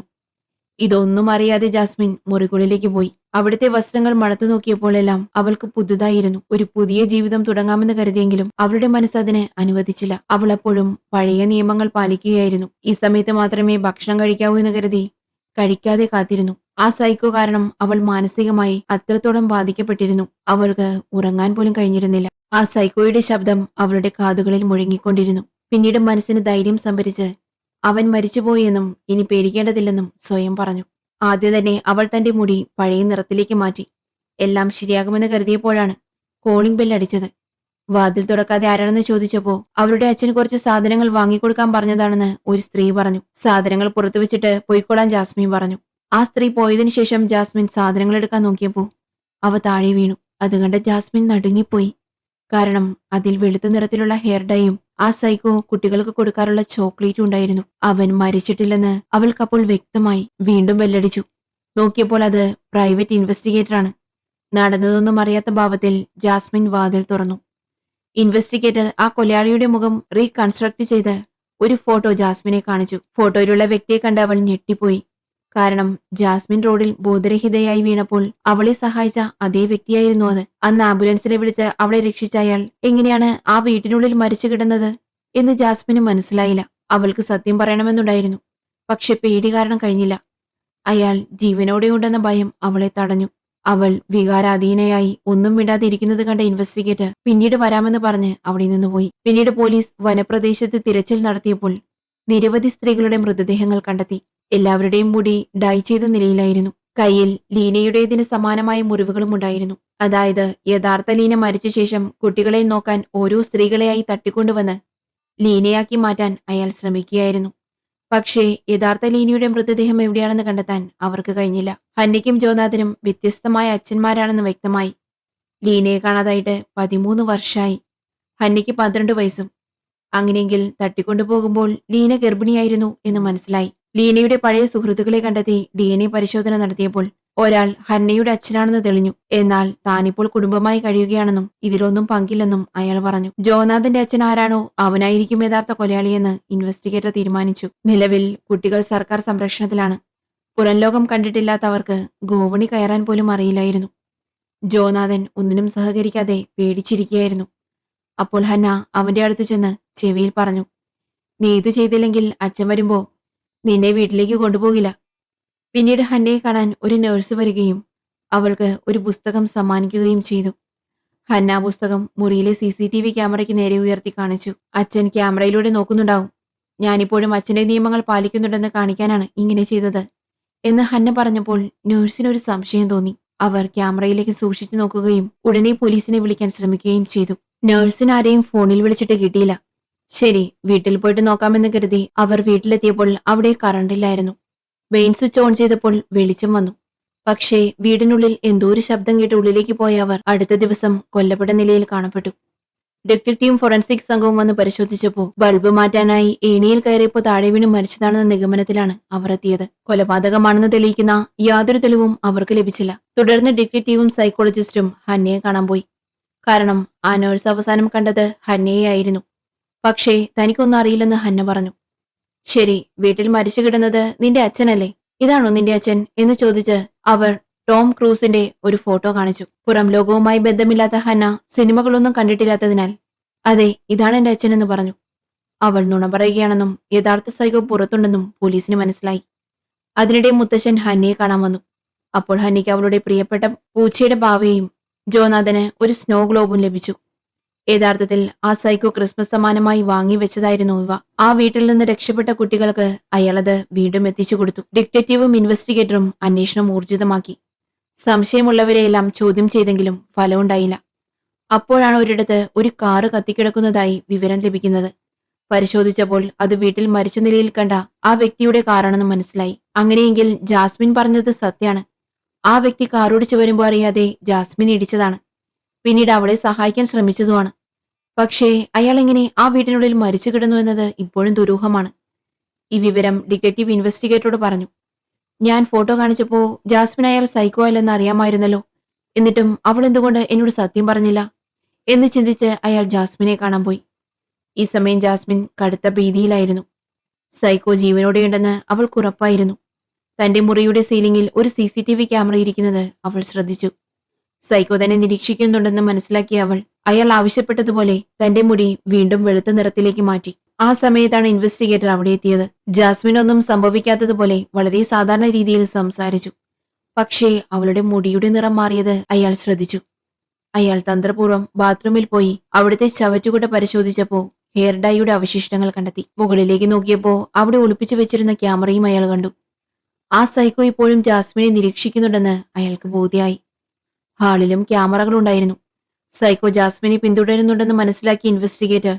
ഇതൊന്നും അറിയാതെ ജാസ്മിൻ മുറിക്കുള്ളിലേക്ക് പോയി. അവിടുത്തെ വസ്ത്രങ്ങൾ മണത്തു നോക്കിയപ്പോഴെല്ലാം അവൾക്ക് പുതുതായിരുന്നു. ഒരു പുതിയ ജീവിതം തുടങ്ങാമെന്ന് കരുതിയെങ്കിലും അവളുടെ മനസ്സ് അതിന് അനുവദിച്ചില്ല. അവൾ അപ്പോഴും പഴയ നിയമങ്ങൾ പാലിക്കുകയായിരുന്നു. ഈ സമയത്ത് മാത്രമേ ഭക്ഷണം കഴിക്കാവൂ എന്ന് കരുതി കഴിക്കാതെ കാത്തിരുന്നു. ആ സൈക്കോ കാരണം അവൾ മാനസികമായി അത്രത്തോളം ബാധിക്കപ്പെട്ടിരുന്നു. അവൾക്ക് ഉറങ്ങാൻ പോലും കഴിഞ്ഞിരുന്നില്ല. ആ സൈക്കോയുടെ ശബ്ദം അവളുടെ കാതുകളിൽ മുഴങ്ങിക്കൊണ്ടിരുന്നു. പിന്നീട് മനസ്സിന് ധൈര്യം സംഭരിച്ച് അവൻ മരിച്ചുപോയെന്നും ഇനി പേടിക്കേണ്ടതില്ലെന്നും സ്വയം പറഞ്ഞു. ആദ്യം തന്നെ അവൾ തന്റെ മുടി പഴയ നിറത്തിലേക്ക് മാറ്റി. എല്ലാം ശരിയാകുമെന്ന് കരുതിയപ്പോഴാണ് കോളിംഗ് ബെൽ അടിച്ചത്. വാതിൽ തുറക്കാതെ ആരാണെന്ന് ചോദിച്ചപ്പോ അവരുടെ അച്ഛന് കുറച്ച് സാധനങ്ങൾ വാങ്ങിക്കൊടുക്കാൻ പറഞ്ഞതാണെന്ന് ഒരു സ്ത്രീ പറഞ്ഞു. സാധനങ്ങൾ പുറത്തു വെച്ചിട്ട് പോയിക്കോളാൻ ജാസ്മിൻ പറഞ്ഞു. ആ സ്ത്രീ പോയതിനു ശേഷം ജാസ്മിൻ സാധനങ്ങൾ എടുക്കാൻ നോക്കിയപ്പോ അവ താഴെ വീണു. അത് കണ്ട് ജാസ്മിൻ നടുങ്ങിപ്പോയി. കാരണം അതിൽ വെളുത്ത നിറത്തിലുള്ള ഹെയർ ഡൈയും ആ സൈക്കോ കുട്ടികൾക്ക് കൊടുക്കാറുള്ള ചോക്ലേറ്റും ഉണ്ടായിരുന്നു. അവൻ മരിച്ചിട്ടില്ലെന്ന് അവൾക്കപ്പോൾ വ്യക്തമായി. വീണ്ടും ബെല്ലടിച്ചു. നോക്കിയപ്പോൾ അത് പ്രൈവറ്റ് ഇൻവെസ്റ്റിഗേറ്ററാണ്. നടന്നതൊന്നും അറിയാത്ത ഭാവത്തിൽ ജാസ്മിൻ വാതിൽ തുറന്നു. ഇൻവെസ്റ്റിഗേറ്റർ ആ കൊലയാളിയുടെ മുഖം റീകൺസ്ട്രക്ട് ചെയ്ത് ഒരു ഫോട്ടോ ജാസ്മിനെ കാണിച്ചു. ഫോട്ടോയിലുള്ള വ്യക്തിയെ കണ്ട് അവൾ ഞെട്ടിപ്പോയി. കാരണം ജാസ്മിൻ റോഡിൽ ബോധരഹിതയായി വീണപ്പോൾ അവളെ സഹായിച്ച അതേ വ്യക്തിയായിരുന്നു അത്. അന്ന് ആംബുലൻസിനെ വിളിച്ച് അവളെ രക്ഷിച്ച അയാൾ എങ്ങനെയാണ് ആ വീട്ടിനുള്ളിൽ മരിച്ചു കിടന്നത് എന്ന് ജാസ്മിന് മനസ്സിലായില്ല. അവൾക്ക് സത്യം പറയണമെന്നുണ്ടായിരുന്നു. പക്ഷെ പേടി കാരണം കഴിഞ്ഞില്ല. അയാൾ ജീവനോടെയുണ്ടെന്ന ഭയം അവളെ തടഞ്ഞു. അവൾ വികാരാധീനയായി ഒന്നും മിണ്ടാതെ ഇരിക്കുന്നത് കണ്ട ഇൻവെസ്റ്റിഗേറ്റർ പിന്നീട് വരാമെന്ന് പറഞ്ഞ് അവിടെ നിന്ന് പോയി. പിന്നീട് പോലീസ് വനപ്രദേശത്ത് തിരച്ചിൽ നടത്തിയപ്പോൾ നിരവധി സ്ത്രീകളുടെ മൃതദേഹങ്ങൾ കണ്ടെത്തി. എല്ലാവരുടെയും മുടി ഡൈ ചെയ്ത നിലയിലായിരുന്നു. കയ്യിൽ ലീനയുടേതിന് സമാനമായ മുറിവുകളും ഉണ്ടായിരുന്നു. അതായത് യഥാർത്ഥ ലീന മരിച്ച ശേഷം കുട്ടികളെ നോക്കാൻ ഓരോ സ്ത്രീകളെയായി തട്ടിക്കൊണ്ടുവന്ന് ലീനയാക്കി മാറ്റാൻ അയാൾ ശ്രമിക്കുകയായിരുന്നു. പക്ഷേ യഥാർത്ഥ ലീനയുടെ മൃതദേഹം എവിടെയാണെന്ന് കണ്ടെത്താൻ അവർക്ക് കഴിഞ്ഞില്ല. ഹന്നയ്ക്കും ജോനാഥനും വ്യത്യസ്തമായ അച്ഛന്മാരാണെന്ന് വ്യക്തമായി. ലീനയെ കാണാതായിട്ട് 13 വർഷമായി. ഹന്നയ്ക്ക് 12 വയസ്സും. അങ്ങനെയെങ്കിൽ തട്ടിക്കൊണ്ടുപോകുമ്പോൾ ലീന ഗർഭിണിയായിരുന്നു എന്ന് മനസ്സിലായി. ലീനയുടെ പഴയ സുഹൃത്തുക്കളെ കണ്ടെത്തി DNA പരിശോധന നടത്തിയപ്പോൾ ഒരാൾ ഹന്നയുടെ അച്ഛനാണെന്ന് തെളിഞ്ഞു. എന്നാൽ താനിപ്പോൾ കുടുംബമായി കഴിയുകയാണെന്നും ഇതിലൊന്നും പങ്കില്ലെന്നും അയാൾ പറഞ്ഞു. ജോനാഥന്റെ അച്ഛൻ ആരാണോ അവനായിരിക്കും യഥാർത്ഥ കൊലയാളിയെന്ന് ഇൻവെസ്റ്റിഗേറ്റർ തീരുമാനിച്ചു. നിലവിൽ കുട്ടികൾ സർക്കാർ സംരക്ഷണത്തിലാണ്. പുറം ലോകം കണ്ടിട്ടില്ലാത്തവർക്ക് ഗോവണി കയറാൻ പോലും അറിയില്ലായിരുന്നു. ജോനാഥൻ ഒന്നിനും സഹകരിക്കാതെ പേടിച്ചിരിക്കുകയായിരുന്നു. അപ്പോൾ ഹന്ന അവന്റെ അടുത്ത് ചെന്ന് ചെവിയിൽ പറഞ്ഞു, "നീ ഇത് ചെയ്തില്ലെങ്കിൽ അച്ഛൻ വരുമ്പോ നിന്നെ വീട്ടിലേക്ക് കൊണ്ടുപോകില്ല." പിന്നീട് ഹന്നയെ കാണാൻ ഒരു നഴ്സ് വരികയും അവൾക്ക് ഒരു പുസ്തകം സമ്മാനിക്കുകയും ചെയ്തു. ഹന്ന പുസ്തകം മുറിയിലെ CCTV ക്യാമറയ്ക്ക് നേരെ ഉയർത്തി കാണിച്ചു. "അച്ഛൻ ക്യാമറയിലൂടെ നോക്കുന്നുണ്ടാവും. ഞാനിപ്പോഴും അച്ഛന്റെ നിയമങ്ങൾ പാലിക്കുന്നുണ്ടെന്ന് കാണിക്കാനാണ് ഇങ്ങനെ ചെയ്തത്" എന്ന് ഹന്ന പറഞ്ഞപ്പോൾ നഴ്സിനൊരു സംശയം തോന്നി. അവർ ക്യാമറയിലേക്ക് സൂക്ഷിച്ചു നോക്കുകയും ഉടനെ പോലീസിനെ വിളിക്കാൻ ശ്രമിക്കുകയും ചെയ്തു. നഴ്സിന് ആരെയും ഫോണിൽ വിളിച്ചിട്ട് കിട്ടിയില്ല. ശരി, വീട്ടിൽ പോയിട്ട് നോക്കാമെന്ന് കരുതി അവർ വീട്ടിലെത്തിയപ്പോൾ അവിടെ കറണ്ടില്ലായിരുന്നു. മെയിൻ സ്വിച്ച് ഓൺ ചെയ്തപ്പോൾ വെളിച്ചം വന്നു. പക്ഷേ വീടിനുള്ളിൽ എന്തോ ഒരു ശബ്ദം കേട്ട് ഉള്ളിലേക്ക് പോയ അവർ അടുത്ത ദിവസം കൊല്ലപ്പെട്ട നിലയിൽ കാണപ്പെട്ടു. ഡിറ്റക്റ്റീവും ഫോറൻസിക് സംഘവും വന്ന് പരിശോധിച്ചപ്പോൾ ബൾബ് മാറ്റാനായി ഏണിയിൽ കയറിയപ്പോൾ താഴെ വീണ് മരിച്ചതാണെന്ന നിഗമനത്തിലാണ് അവർ എത്തിയത്. കൊലപാതകമാണെന്ന് തെളിയിക്കുന്ന യാതൊരു തെളിവും അവർക്ക് ലഭിച്ചില്ല. തുടർന്ന് ഡിറ്റക്റ്റീവും സൈക്കോളജിസ്റ്റും ഹന്നയെ കാണാൻ പോയി. കാരണം ആ നഴ്സ് അവസാനം കണ്ടത് ഹന്നയെയായിരുന്നു. പക്ഷേ തനിക്കൊന്നും അറിയില്ലെന്ന് ഹന്ന പറഞ്ഞു. "ശരി, വീട്ടിൽ മരിച്ചു കിടന്നത് നിന്റെ അച്ഛനല്ലേ? ഇതാണോ നിന്റെ അച്ഛൻ?" എന്ന് ചോദിച്ച് അവർ ടോം ക്രൂസിന്റെ ഒരു ഫോട്ടോ കാണിച്ചു. പുറം ലോകവുമായി ബന്ധമില്ലാത്ത ഹന്ന സിനിമകളൊന്നും കണ്ടിട്ടില്ലാത്തതിനാൽ "അതെ, ഇതാണ് എന്റെ അച്ഛനെന്ന് പറഞ്ഞു. അവൾ നുണ പറയുകയാണെന്നും യഥാർത്ഥ സൈക്കോ പുറത്തുണ്ടെന്നും പോലീസിന് മനസ്സിലായി. അതിനിടെ മുത്തശ്ശൻ ഹന്നയെ കാണാൻ വന്നു. അപ്പോൾ ഹന്നയ്ക്ക് അവളുടെ പ്രിയപ്പെട്ട പൂച്ചയുടെ പാവയും ജോനാഥന് ഒരു സ്നോ ഗ്ലോബും ലഭിച്ചു. യഥാർത്ഥത്തിൽ ആ സൈക്കോ ക്രിസ്മസ് സമ്മാനമായി വാങ്ങി വെച്ചതായിരുന്നു ഇവ. ആ വീട്ടിൽ നിന്ന് രക്ഷപ്പെട്ട കുട്ടികൾക്ക് അയാളത് വീണ്ടും എത്തിച്ചു കൊടുത്തു. ഡിറ്റക്റ്റീവും ഇൻവെസ്റ്റിഗേറ്ററും അന്വേഷണം ഊർജിതമാക്കി. സംശയമുള്ളവരെയെല്ലാം ചോദ്യം ചെയ്തെങ്കിലും ഫലമുണ്ടായില്ല. അപ്പോഴാണ് ഒരിടത്ത് ഒരു കാറ് കത്തിക്കിടക്കുന്നതായി വിവരം ലഭിക്കുന്നത്. പരിശോധിച്ചപ്പോൾ അത് വീട്ടിൽ മരിച്ച നിലയിൽ കണ്ട ആ വ്യക്തിയുടെ കാറാണെന്ന് മനസ്സിലായി. അങ്ങനെയെങ്കിൽ ജാസ്മിൻ പറഞ്ഞത് സത്യാണ്. ആ വ്യക്തി കാറോടിച്ചു വരുമ്പോൾ അറിയാതെ ജാസ്മിൻ ഇടിച്ചതാണ്. പിന്നീട് അവളെ സഹായിക്കാൻ ശ്രമിച്ചതുമാണ്. പക്ഷേ അയാൾ എങ്ങനെ ആ വീട്ടിനുള്ളിൽ മരിച്ചു കിടന്നു എന്നത് ഇപ്പോഴും ദുരൂഹമാണ്. ഈ വിവരം ഡിറ്റക്റ്റീവ് ഇൻവെസ്റ്റിഗേറ്ററോട് പറഞ്ഞു. ഞാൻ ഫോട്ടോ കാണിച്ചപ്പോൾ ജാസ്മിൻ അയാൾ സൈക്കോ അല്ലെന്ന് അറിയാമായിരുന്നല്ലോ. എന്നിട്ടും അവൾ എന്തുകൊണ്ട് എന്നോട് സത്യം പറഞ്ഞില്ല എന്ന് ചിന്തിച്ച് അയാൾ ജാസ്മിനെ കാണാൻ പോയി. ഈ സമയം ജാസ്മിൻ കടുത്ത ഭീതിയിലായിരുന്നു. സൈക്കോ ജീവനോടെയുണ്ടെന്ന് അവൾക്കുറപ്പായിരുന്നു. തന്റെ മുറിയുടെ സീലിംഗിൽ ഒരു CCTV ക്യാമറ ഇരിക്കുന്നത് അവൾ ശ്രദ്ധിച്ചു. സൈക്കോ തന്നെ നിരീക്ഷിക്കുന്നുണ്ടെന്ന് മനസ്സിലാക്കിയ അവൾ അയാൾ ആവശ്യപ്പെട്ടതുപോലെ തന്റെ മുടി വീണ്ടും വെളുത്ത നിറത്തിലേക്ക് മാറ്റി. ആ സമയത്താണ് ഇൻവെസ്റ്റിഗേറ്റർ അവിടെ എത്തിയത്. ജാസ്മിൻ ഒന്നും സംഭവിക്കാത്തതുപോലെ വളരെ സാധാരണ രീതിയിൽ സംസാരിച്ചു. പക്ഷേ അവളുടെ മുടിയുടെ നിറം മാറിയത് അയാൾ ശ്രദ്ധിച്ചു. അയാൾ തന്ത്രപൂർവ്വം ബാത്റൂമിൽ പോയി അവിടുത്തെ ചവറ്റുകുട്ട പരിശോധിച്ചപ്പോൾ ഹെയർ ഡൈയുടെ അവശിഷ്ടങ്ങൾ കണ്ടെത്തി. മുകളിലേക്ക് നോക്കിയപ്പോൾ അവിടെ ഒളിപ്പിച്ചു വെച്ചിരുന്ന ക്യാമറയും അയാൾ കണ്ടു. ആ സൈക്കോ ഇപ്പോഴും ജാസ്മിനെ നിരീക്ഷിക്കുന്നുണ്ടെന്ന് അയാൾക്ക് ബോധ്യമായി. ഹാളിലും ക്യാമറകളുണ്ടായിരുന്നു. സൈക്കോ ജാസ്മിനെ പിന്തുടരുന്നുണ്ടെന്ന് മനസ്സിലാക്കിയ ഇൻവെസ്റ്റിഗേറ്റർ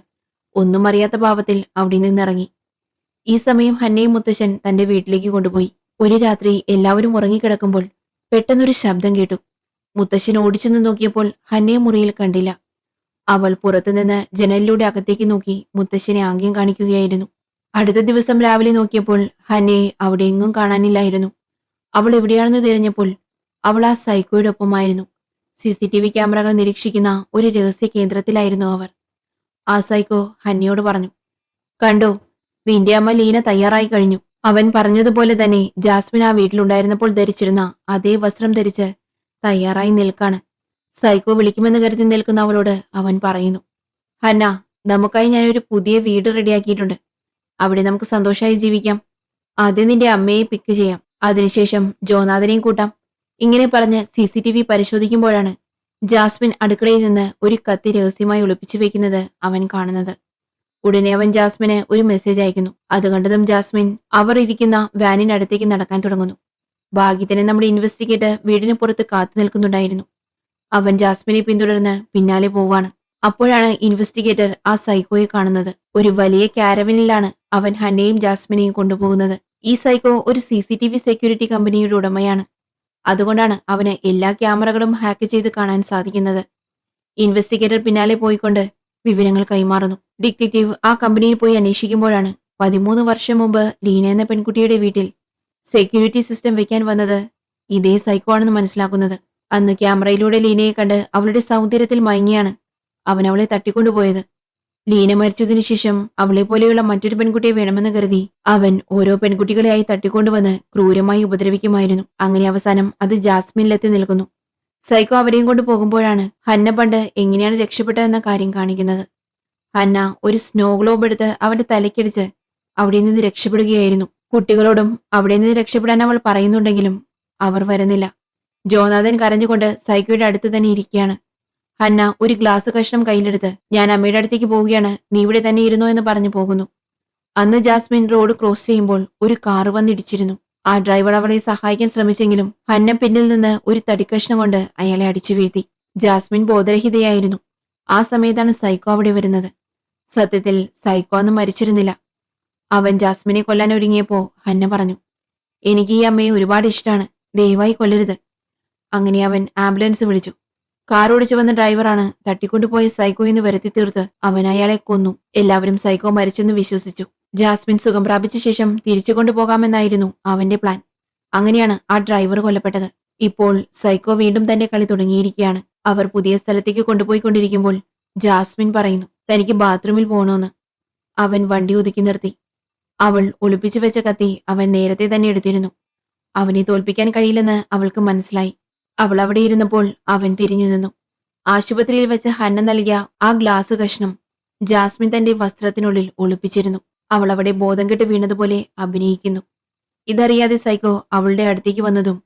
ഒന്നും അറിയാത്ത ഭാവത്തിൽ അവിടെ നിന്നിറങ്ങി. ഈ സമയം ഹന്നയും മുത്തശ്ശൻ തന്റെ വീട്ടിലേക്ക് കൊണ്ടുപോയി. ഒരു രാത്രി എല്ലാവരും ഉറങ്ങിക്കിടക്കുമ്പോൾ പെട്ടെന്നൊരു ശബ്ദം കേട്ടു. മുത്തശ്ശൻ ഓടിച്ചെന്ന് നോക്കിയപ്പോൾ ഹന്നയെ മുറിയിൽ കണ്ടില്ല. അവൾ പുറത്തുനിന്ന് ജനലിലൂടെ അകത്തേക്ക് നോക്കി മുത്തശ്ശനെ ആംഗ്യം കാണിക്കുകയായിരുന്നു. അടുത്ത ദിവസം രാവിലെ നോക്കിയപ്പോൾ ഹന്നയെ അവിടെ എങ്ങും കാണാനില്ലായിരുന്നു. അവൾ എവിടെയാണെന്ന് തിരഞ്ഞപ്പോൾ അവൾ ആ സൈക്കോയുടെ ഒപ്പമായിരുന്നു. CCTV ക്യാമറകൾ നിരീക്ഷിക്കുന്ന ഒരു രഹസ്യ കേന്ദ്രത്തിലായിരുന്നു അവർ. ആ സൈക്കോ ഹന്നയോട് പറഞ്ഞു, കണ്ടോ, നിന്റെ അമ്മ ലീന തയ്യാറായി കഴിഞ്ഞു. അവൻ പറഞ്ഞതുപോലെ തന്നെ ജാസ്മിൻ ആ വീട്ടിലുണ്ടായിരുന്നപ്പോൾ ധരിച്ചിരുന്ന അതേ വസ്ത്രം ധരിച്ച് തയ്യാറായി നിൽക്കാണ്. സൈക്കോ വിളിക്കുമെന്ന് കരുതി നിൽക്കുന്ന അവളോട് അവൻ പറയുന്നു, ഹന്ന, നമുക്കായി ഞാനൊരു പുതിയ വീട് റെഡിയാക്കിയിട്ടുണ്ട്. അവിടെ നമുക്ക് സന്തോഷമായി ജീവിക്കാം. ആദ്യം നിന്റെ അമ്മയെ പിക്ക് ചെയ്യാം, അതിനുശേഷം ജോനാഥനെയും കൂട്ടാം. ഇങ്ങനെ പറഞ്ഞ് CCTV പരിശോധിക്കുമ്പോഴാണ് ജാസ്മിൻ അടുക്കളയിൽ നിന്ന് ഒരു കത്തി രഹസ്യമായി ഒളിപ്പിച്ചു വെക്കുന്നത് അവൻ കാണുന്നത്. ഉടനെ അവൻ ജാസ്മിന് ഒരു മെസ്സേജ് അയക്കുന്നു. അത് കണ്ടതും ജാസ്മിൻ അവർ ഇരിക്കുന്ന വാനിനടുത്തേക്ക് നടക്കാൻ തുടങ്ങുന്നു. ഭാഗ്യത്തിന് നമ്മുടെ ഇൻവെസ്റ്റിഗേറ്റർ വീടിന് പുറത്ത് കാത്തു നിൽക്കുന്നുണ്ടായിരുന്നു. അവൻ ജാസ്മിനെ പിന്തുടർന്ന് പിന്നാലെ പോവാണ്. അപ്പോഴാണ് ഇൻവെസ്റ്റിഗേറ്റർ ആ സൈക്കോയെ കാണുന്നത്. ഒരു വലിയ കാരവനിലാണ് അവൻ ഹന്നയും ജാസ്മിനെയും കൊണ്ടുപോകുന്നത്. ഈ സൈക്കോ ഒരു CCTV സെക്യൂരിറ്റി കമ്പനിയുടെ ഉടമയാണ്. അതുകൊണ്ടാണ് അവന് എല്ലാ ക്യാമറകളും ഹാക്ക് ചെയ്ത് കാണാൻ സാധിക്കുന്നത്. ഇൻവെസ്റ്റിഗേറ്റർ പിന്നാലെ പോയിക്കൊണ്ട് വിവരങ്ങൾ കൈമാറുന്നു. ഡിറ്റക്റ്റീവ് ആ കമ്പനിയിൽ പോയി അന്വേഷിക്കുമ്പോഴാണ് 13 വർഷം മുമ്പ് ലീന എന്ന പെൺകുട്ടിയുടെ വീട്ടിൽ സെക്യൂരിറ്റി സിസ്റ്റം വെക്കാൻ വന്നത് ഇതേ സൈക്കോ ആണെന്ന് മനസ്സിലാക്കുന്നത്. അന്ന് ക്യാമറയിലൂടെ ലീനയെ കണ്ട് അവളുടെ സൗന്ദര്യത്തിൽ മയങ്ങിയാണ് അവൻ അവളെ തട്ടിക്കൊണ്ടുപോയത്. ലീന മരിച്ചതിനു ശേഷം അവളെ പോലെയുള്ള മറ്റൊരു പെൺകുട്ടിയെ വേണമെന്ന് കരുതി അവൻ ഓരോ പെൺകുട്ടികളെയായി തട്ടിക്കൊണ്ടുവന്ന് ക്രൂരമായി ഉപദ്രവിക്കുമായിരുന്നു. അങ്ങനെ അവസാനം അത് ജാസ്മിനിലെത്തി നിൽക്കുന്നു. സൈക്കോ അവരെയും കൊണ്ട് പോകുമ്പോഴാണ് ഹന്ന പണ്ട് എങ്ങനെയാണ് രക്ഷപ്പെട്ടതെന്ന കാര്യം കാണിക്കുന്നത്. ഹന്ന ഒരു സ്നോ ഗ്ലോബ് എടുത്ത് അവന്റെ തലയ്ക്കടിച്ച് അവിടെ നിന്ന് രക്ഷപ്പെടുകയായിരുന്നു. കുട്ടികളോടും അവിടെ നിന്ന് രക്ഷപ്പെടാൻ അവൾ പറയുന്നുണ്ടെങ്കിലും അവർ വരുന്നില്ല. ജോനാഥൻ കരഞ്ഞുകൊണ്ട് സൈക്കോയുടെ അടുത്ത് തന്നെ ഇരിക്കുകയാണ്. ഹന്ന ഒരു ഗ്ലാസ് കഷ്ണം കയ്യിലെടുത്ത്, ഞാൻ അമ്മയുടെ അടുത്തേക്ക് പോവുകയാണ്, നീ ഇവിടെ തന്നെ ഇരുന്നോ എന്ന് പറഞ്ഞു പോകുന്നു. അന്ന് ജാസ്മിൻ റോഡ് ക്രോസ് ചെയ്യുമ്പോൾ ഒരു കാറ് വന്നിടിച്ചിരുന്നു. ആ ഡ്രൈവർ അവളെ സഹായിക്കാൻ ശ്രമിച്ചെങ്കിലും ഹന്ന പിന്നിൽ നിന്ന് ഒരു തടിക്കഷ്ണം കൊണ്ട് അയാളെ അടിച്ചു വീഴ്ത്തി. ജാസ്മിൻ ബോധരഹിതയായിരുന്നു. ആ സമയത്താണ് സൈക്കോ അവിടെ വരുന്നത്. സത്യത്തിൽ സൈക്കോ അന്ന് മരിച്ചിരുന്നില്ല. അവൻ ജാസ്മിനെ കൊല്ലാൻ ഒരുങ്ങിയപ്പോ ഹന്ന പറഞ്ഞു, എനിക്ക് ഈ അമ്മയെ ഒരുപാട് ഇഷ്ടമാണ്, ദയവായി കൊല്ലരുത്. അങ്ങനെ അവൻ ആംബുലൻസ് വിളിച്ചു. കാർ ഓടിച്ചു വന്ന ഡ്രൈവറാണ് തട്ടിക്കൊണ്ടുപോയ സൈക്കോ എന്ന് വരുത്തി തീർത്ത് അവൻ അയാളെ കൊന്നു. എല്ലാവരും സൈക്കോ മരിച്ചെന്ന് വിശ്വസിച്ചു. ജാസ്മിൻ സുഖം പ്രാപിച്ച ശേഷം തിരിച്ചു കൊണ്ടുപോകാമെന്നായിരുന്നു അവന്റെ പ്ലാൻ. അങ്ങനെയാണ് ആ ഡ്രൈവർ കൊല്ലപ്പെട്ടത്. ഇപ്പോൾ സൈക്കോ വീണ്ടും തന്റെ കളി തുടങ്ങിയിരിക്കുകയാണ്. അവർ പുതിയ സ്ഥലത്തേക്ക് കൊണ്ടുപോയിക്കൊണ്ടിരിക്കുമ്പോൾ ജാസ്മിൻ പറയുന്നു, തനിക്ക് ബാത്റൂമിൽ പോകണമെന്ന്. അവൻ വണ്ടി ഒതുക്കി നിർത്തി. അവൾ ഒളിപ്പിച്ചു വെച്ച കത്തി അവൻ നേരത്തെ തന്നെ എടുത്തിരുന്നു. അവനെ തോൽപ്പിക്കാൻ കഴിയില്ലെന്ന് അവൾക്ക് മനസ്സിലായി. അവൾ അവിടെ ഇരുന്നപ്പോൾ അവൻ തിരിഞ്ഞു നിന്നു. ആശുപത്രിയിൽ വെച്ച് ഹന്ന നൽകിയ ആ ഗ്ലാസ് കഷ്ണം ജാസ്മിൻ തന്റെ വസ്ത്രത്തിനുള്ളിൽ ഒളിപ്പിച്ചിരുന്നു. അവൾ അവിടെ ബോധം കെട്ട് വീണതുപോലെ അഭിനയിക്കുന്നു. ഇതറിയാതെ സൈക്കോ അവളുടെ അടുത്തേക്ക് വന്നതും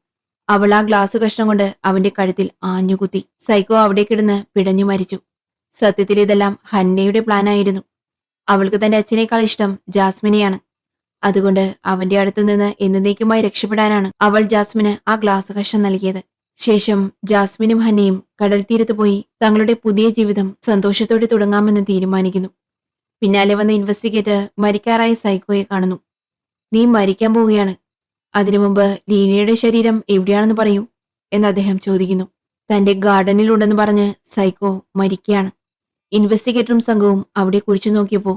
അവൾ ആ ഗ്ലാസ് കഷ്ണം കൊണ്ട് അവന്റെ കഴുത്തിൽ ആഞ്ഞുകുത്തി. സൈക്കോ അവിടെ കിടന്ന് പിടഞ്ഞു മരിച്ചു. സത്യത്തിൽ ഇതെല്ലാം ഹന്നയുടെ പ്ലാനായിരുന്നു. അവൾക്ക് തന്റെ അച്ഛനേക്കാൾ ഇഷ്ടം ജാസ്മിനെയാണ്. അതുകൊണ്ട് അവന്റെ അടുത്തു നിന്ന് എന്നേക്കുമായി രക്ഷപ്പെടാനാണ് അവൾ ജാസ്മിന് ആ ഗ്ലാസ് കഷ്ണം നൽകിയത്. ശേഷം ജാസ്മിനും ഹന്നയും കടൽ തീരത്ത് പോയി തങ്ങളുടെ പുതിയ ജീവിതം സന്തോഷത്തോടെ തുടങ്ങാമെന്ന് തീരുമാനിക്കുന്നു. പിന്നാലെ വന്ന ഇൻവെസ്റ്റിഗേറ്റർ മരിക്കാറായ സൈക്കോയെ കാണുന്നു. നീ മരിക്കാൻ പോവുകയാണ്. അതിനു മുമ്പ് ലീനയുടെ ശരീരം എവിടെയാണെന്ന് പറയൂ എന്ന് അദ്ദേഹം ചോദിക്കുന്നു. തന്റെ ഗാർഡനിലുണ്ടെന്ന് പറഞ്ഞ് സൈക്കോ മരിക്കുകയാണ്. ഇൻവെസ്റ്റിഗേറ്ററും സംഘവും അവിടെ കുഴിച്ചു നോക്കിയപ്പോൾ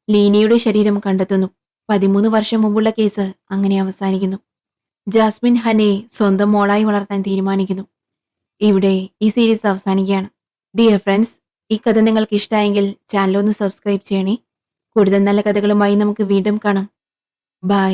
ലീനയുടെ ശരീരം കണ്ടെത്തുന്നു. 13 വർഷം മുമ്പുള്ള കേസ് അങ്ങനെ അവസാനിക്കുന്നു. ജാസ്മിൻ ഹന്നയെ സ്വന്തം മോളായി വളർത്താൻ തീരുമാനിക്കുന്നു. ഇവിടെ ഈ സീരീസ് അവസാനിക്കുകയാണ്. ഡിയർ ഫ്രണ്ട്സ്, ഈ കഥ നിങ്ങൾക്ക് ഇഷ്ടമായെങ്കിൽ ചാനൽ ഒന്ന് സബ്സ്ക്രൈബ് ചെയ്യണേ. കൂടുതൽ നല്ല കഥകളുമായി നമുക്ക് വീണ്ടും കാണാം. ബൈ.